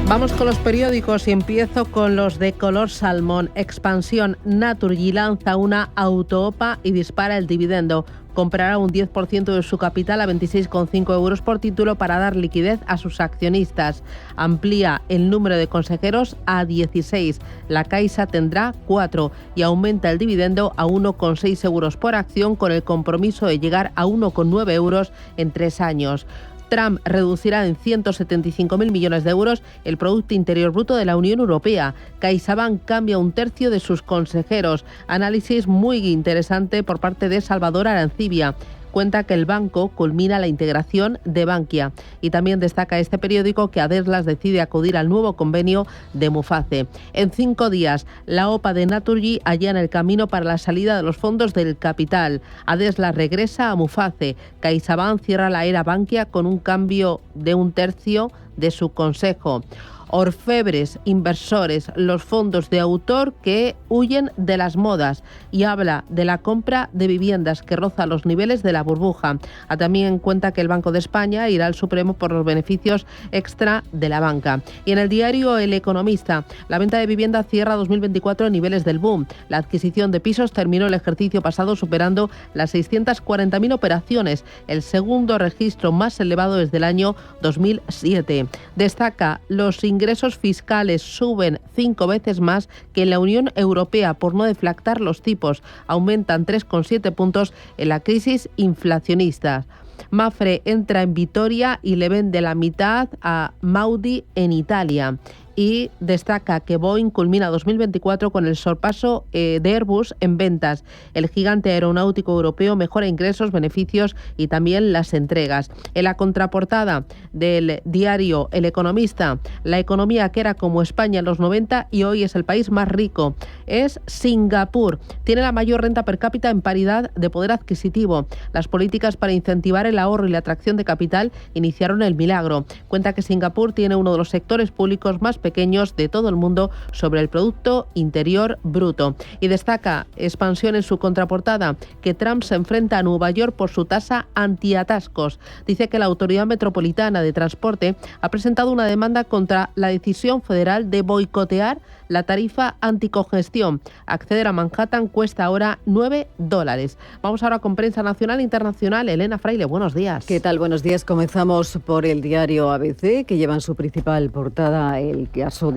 Vamos con los periódicos y empiezo con los de color salmón. Expansión. Naturgy lanza una auto-OPA y dispara el dividendo. Comprará un 10% de su capital a 26,5 euros por título para dar liquidez a sus accionistas. Amplía el número de consejeros a 16. La Caixa tendrá 4 y aumenta el dividendo a 1,6 euros por acción, con el compromiso de llegar a 1,9 euros en 3 años. Trump reducirá en 175.000 millones de euros el Producto Interior Bruto de la Unión Europea. CaixaBank cambia un tercio de sus consejeros. Análisis muy interesante por parte de Salvador Arancibia. Cuenta que el banco culmina la integración de Bankia. Y también destaca este periódico que Adeslas decide acudir al nuevo convenio de Muface. En 5 días, la OPA de Naturgy allana el camino para la salida de los fondos del capital. Adeslas regresa a Muface. CaixaBank cierra la era Bankia con un cambio de un tercio de su consejo. Orfebres, inversores, los fondos de autor que huyen de las modas, y habla de la compra de viviendas que roza los niveles de la burbuja. También cuenta que el Banco de España irá al Supremo por los beneficios extra de la banca. Y en el diario El Economista, la venta de vivienda cierra 2024 en niveles del boom. La adquisición de pisos terminó el ejercicio pasado superando las 640.000 operaciones, el segundo registro más elevado desde el año 2007. Destaca los ingresos fiscales suben 5 veces más que en la Unión Europea por no deflactar los tipos. Aumentan 3,7 puntos en la crisis inflacionista. Mafre entra en Vitoria y le vende la mitad a Maudi en Italia. Y destaca que Boeing culmina 2024 con el sorpaso de Airbus en ventas. El gigante aeronáutico europeo mejora ingresos, beneficios y también las entregas. En la contraportada del diario El Economista, la economía que era como España en los 90 y hoy es el país más rico. Es Singapur. Tiene la mayor renta per cápita en paridad de poder adquisitivo. Las políticas para incentivar el ahorro y la atracción de capital iniciaron el milagro. Cuenta que Singapur tiene uno de los sectores públicos más pequeños de todo el mundo sobre el Producto Interior Bruto. Y destaca Expansión en su contraportada que Trump se enfrenta a Nueva York por su tasa antiatascos. Dice que la Autoridad Metropolitana de Transporte ha presentado una demanda contra la decisión federal de boicotear la tarifa anticongestión. Acceder a Manhattan cuesta ahora $9. Vamos ahora con prensa nacional e internacional. Elena Fraile, buenos días. ¿Qué tal? Buenos días. Comenzamos por el diario ABC, que lleva en su principal portada el caso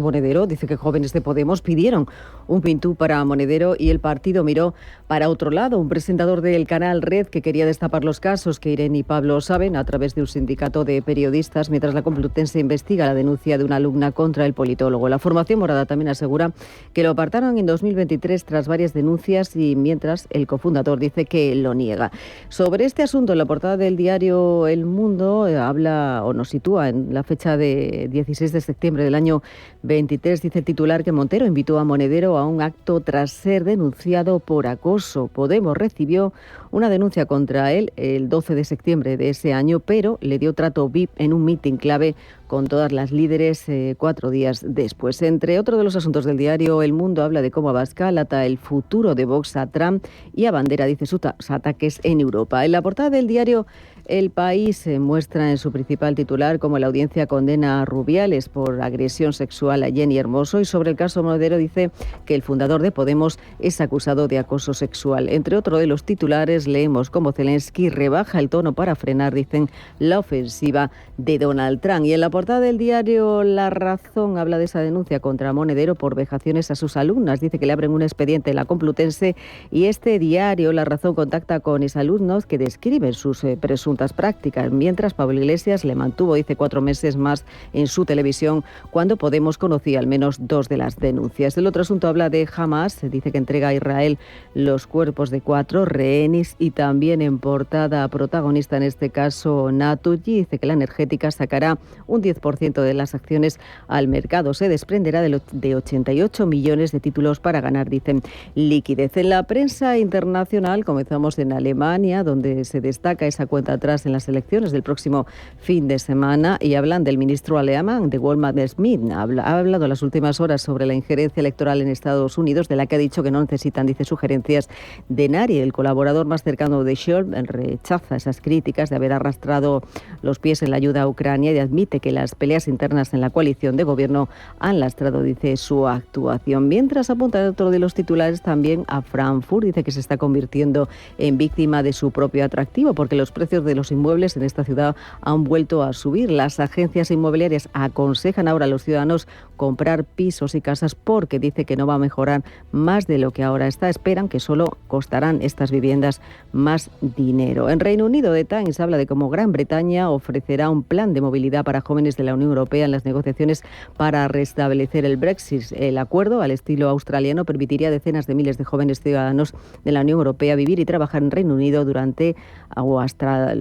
Monedero. Dice que jóvenes de Podemos pidieron un pintú para Monedero y el partido miró para otro lado. Un presentador del canal Red que quería destapar los casos que Irene y Pablo saben a través de un sindicato de periodistas, mientras la Complutense investiga la denuncia de una alumna contra el politólogo. La formación morada también asegura que lo apartaron en 2023 tras varias denuncias y mientras el cofundador dice que lo niega. Sobre este asunto, en la portada del diario El Mundo habla o nos sitúa en la fecha de 16 de septiembre del año 23. Dice el titular que Montero invitó a Monedero a un acto tras ser denunciado por acoso. Podemos recibió una denuncia contra él el 12 de septiembre de ese año, pero le dio trato VIP en un mitin clave con todas las líderes 4 días después. Entre otros de los asuntos del diario El Mundo habla de cómo Abascal ata el futuro de Vox a Trump y abandera, dice, sus ataques en Europa. En la portada del diario El País se muestra en su principal titular cómo la audiencia condena a Rubiales por agresión sexual a Jenny Hermoso y sobre el caso Monedero dice que el fundador de Podemos es acusado de acoso sexual. Entre otros de los titulares leemos cómo Zelensky rebaja el tono para frenar, dicen, la ofensiva de Donald Trump. Y en la portada del diario La Razón habla de esa denuncia contra Monedero por vejaciones a sus alumnas. Dice que le abren un expediente en la Complutense y este diario, La Razón, contacta con exalumnos que describen sus presuntas prácticas, mientras Pablo Iglesias le mantuvo, dice, 4 meses más en su televisión cuando Podemos conocía al menos 2 de las denuncias. El otro asunto habla de Hamas, dice que entrega a Israel los cuerpos de 4 rehenes y también en portada protagonista en este caso Naturgy, dice que la energética sacará un 10% de las acciones al mercado. Se desprenderá de 88 millones de títulos para ganar, dicen, liquidez. En la prensa internacional comenzamos en Alemania, donde se destaca esa cuenta atrás en las elecciones del próximo fin de semana y hablan del ministro alemán de Waldemar Schmidt. Ha hablado en las últimas horas sobre la injerencia electoral en Estados Unidos, de la que ha dicho que no necesitan, dice, sugerencias de nadie. El colaborador más cercano de Scholz rechaza esas críticas de haber arrastrado los pies en la ayuda a Ucrania y admite que las peleas internas en la coalición de gobierno han lastrado, dice, su actuación. Mientras apunta otro de los titulares también a Frankfurt, dice que se está convirtiendo en víctima de su propio atractivo porque los precios de los inmuebles en esta ciudad han vuelto a subir. Las agencias inmobiliarias aconsejan ahora a los ciudadanos comprar pisos y casas porque dice que no va a mejorar más de lo que ahora está. Esperan que solo costarán estas viviendas más dinero. En Reino Unido, The Times habla de cómo Gran Bretaña ofrecerá un plan de movilidad para jóvenes de la Unión Europea en las negociaciones para restablecer el Brexit. El acuerdo, al estilo australiano, permitiría a decenas de miles de jóvenes ciudadanos de la Unión Europea vivir y trabajar en Reino Unido durante o hasta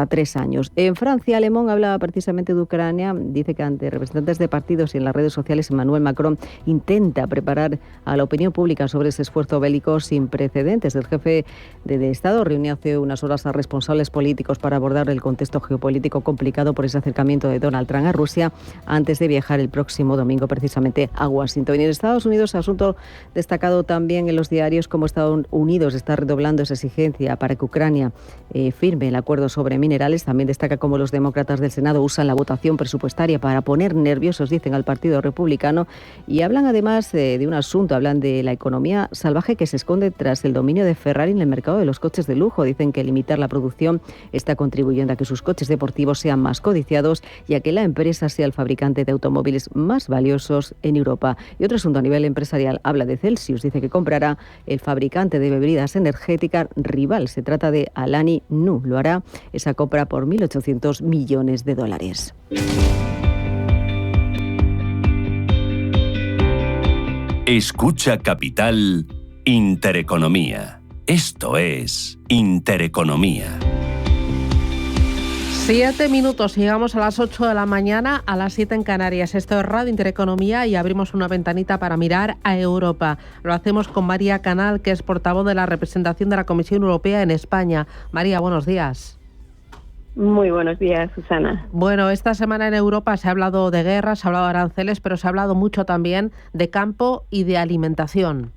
3 años. En Francia, Le Monde habla precisamente de Ucrania. Dice que ante representantes de partidos y en las redes sociales, Emmanuel Macron intenta preparar a la opinión pública sobre ese esfuerzo bélico sin precedentes. El jefe de Estado reunió hace unas horas a responsables políticos para abordar el contexto geopolítico complicado por ese acercamiento de Donald Trump a Rusia antes de viajar el próximo domingo precisamente a Washington. Y en Estados Unidos, asunto destacado también en los diarios, como Estados Unidos está redoblando esa exigencia para que Ucrania firme el acuerdo sobre minerales. También destaca cómo los demócratas del Senado usan la votación presupuestaria para poner nerviosos, dicen, al Partido Republicano. Y hablan además de un asunto, hablan de la economía salvaje que se esconde tras el dominio de Ferrari en el mercado de los coches de lujo. Dicen que limitar la producción está contribuyendo a que sus coches deportivos sean más codiciados y a que la empresa sea el fabricante de automóviles más valiosos en Europa. Y otro asunto a nivel empresarial habla de Celsius. Dice que comprará el fabricante de bebidas energéticas rival. Se trata de Alani Nu. Lo hará esa compra por $1.800 millones. Escucha Capital Intereconomía. Esto es Intereconomía. 7 minutos, llegamos a las 8 de la mañana, a las 7 en Canarias. Esto es Radio Intereconomía y abrimos una ventanita para mirar a Europa. Lo hacemos con María Canal, que es portavoz de la representación de la Comisión Europea en España. María, buenos días. Muy buenos días, Susana. Bueno, esta semana en Europa se ha hablado de guerra, se ha hablado de aranceles, pero se ha hablado mucho también de campo y de alimentación.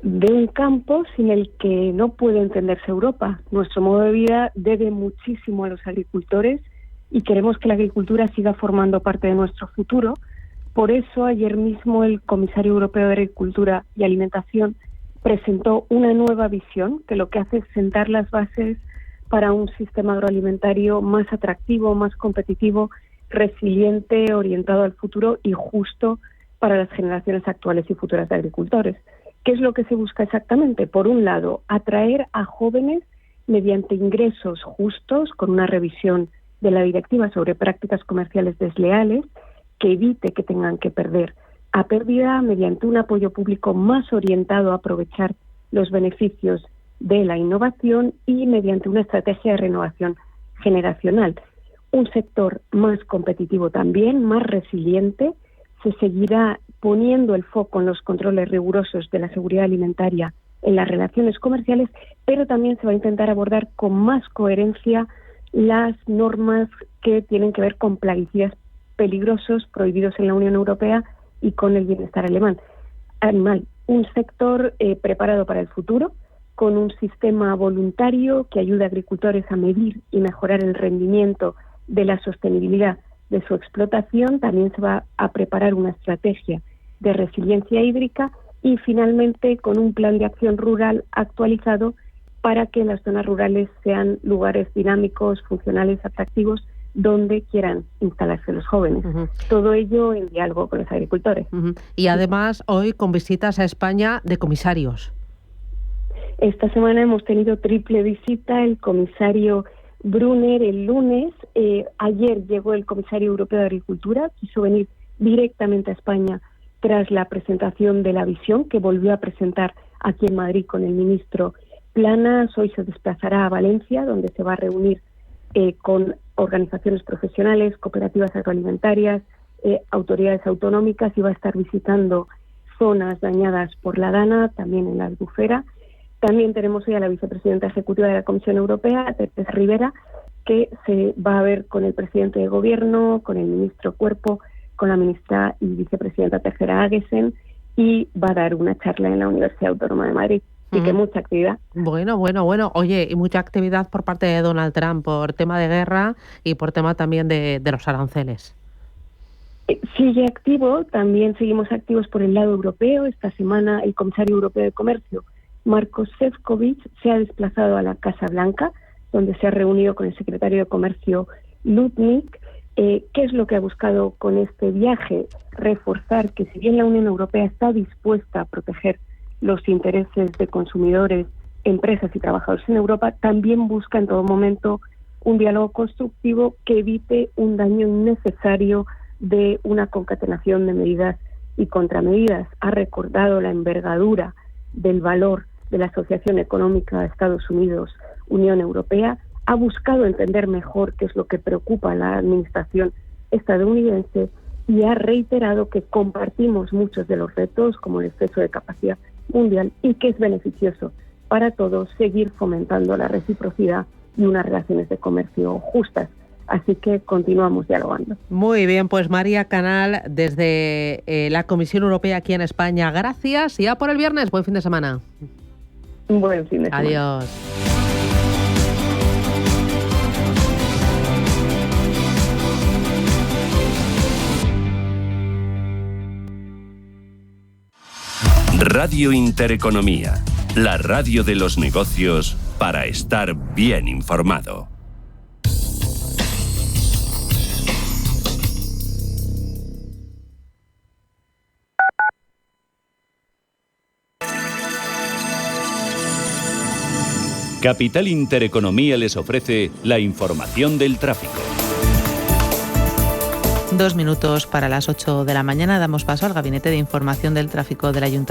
De un campo sin el que no puede entenderse Europa. Nuestro modo de vida debe muchísimo a los agricultores y queremos que la agricultura siga formando parte de nuestro futuro. Por eso, ayer mismo el Comisario Europeo de Agricultura y Alimentación presentó una nueva visión que lo que hace es sentar las bases para un sistema agroalimentario más atractivo, más competitivo, resiliente, orientado al futuro y justo para las generaciones actuales y futuras de agricultores. ¿Qué es lo que se busca exactamente? Por un lado, atraer a jóvenes mediante ingresos justos, con una revisión de la directiva sobre prácticas comerciales desleales, que evite que tengan que perder a pérdida mediante un apoyo público más orientado a aprovechar los beneficios de la innovación y mediante una estrategia de renovación generacional. Un sector más competitivo también, más resiliente. Se seguirá poniendo el foco en los controles rigurosos de la seguridad alimentaria en las relaciones comerciales, pero también se va a intentar abordar con más coherencia las normas que tienen que ver con plaguicidas peligrosos prohibidos en la Unión Europea y con el bienestar animal. Un sector preparado para el futuro, con un sistema voluntario que ayude a agricultores a medir y mejorar el rendimiento de la sostenibilidad de su explotación. También se va a preparar una estrategia de resiliencia hídrica y finalmente con un plan de acción rural actualizado para que las zonas rurales sean lugares dinámicos, funcionales, atractivos, donde quieran instalarse los jóvenes. Todo ello en diálogo con los agricultores. Y además hoy con visitas a España de comisarios. Esta semana hemos tenido triple visita. El comisario Brunner el lunes, ayer llegó el comisario europeo de Agricultura, quiso venir directamente a España tras la presentación de la visión que volvió a presentar aquí en Madrid con el ministro Planas. Hoy se desplazará a Valencia, donde se va a reunir con organizaciones profesionales, cooperativas agroalimentarias, autoridades autonómicas, y va a estar visitando zonas dañadas por la dana, también en la Albufera. También tenemos hoy a la vicepresidenta ejecutiva de la Comisión Europea, Teresa Rivera, que se va a ver con el presidente de Gobierno, con el ministro Cuerpo, con la ministra y vicepresidenta Tercera Aguesen, y va a dar una charla en la Universidad Autónoma de Madrid. Así que mucha actividad. Bueno. Oye, y mucha actividad por parte de Donald Trump por tema de guerra y por tema también de los aranceles. Sigue activo, también seguimos activos por el lado europeo. Esta semana el comisario europeo de Comercio, Marko Šefčovič, se ha desplazado a la Casa Blanca, donde se ha reunido con el secretario de Comercio Lutnick. ¿Qué es lo que ha buscado con este viaje? Reforzar que si bien la Unión Europea está dispuesta a proteger los intereses de consumidores, empresas y trabajadores en Europa, también busca en todo momento un diálogo constructivo que evite un daño innecesario de una concatenación de medidas y contramedidas. Ha recordado la envergadura del valor de la Asociación Económica Estados Unidos-Unión Europea, ha buscado entender mejor qué es lo que preocupa a la administración estadounidense y ha reiterado que compartimos muchos de los retos, como el exceso de capacidad mundial, y que es beneficioso para todos seguir fomentando la reciprocidad y unas relaciones de comercio justas. Así que continuamos dialogando. Muy bien, pues María Canal, desde la Comisión Europea aquí en España, gracias. Y ya por el viernes, buen fin de semana. Un buen fin de semana. Adiós. Radio Intereconomía, la radio de los negocios para estar bien informado. Capital Intereconomía les ofrece la información del tráfico. 2 minutos para las 8 de la mañana. Damos paso al Gabinete de Información del Tráfico del Ayuntamiento.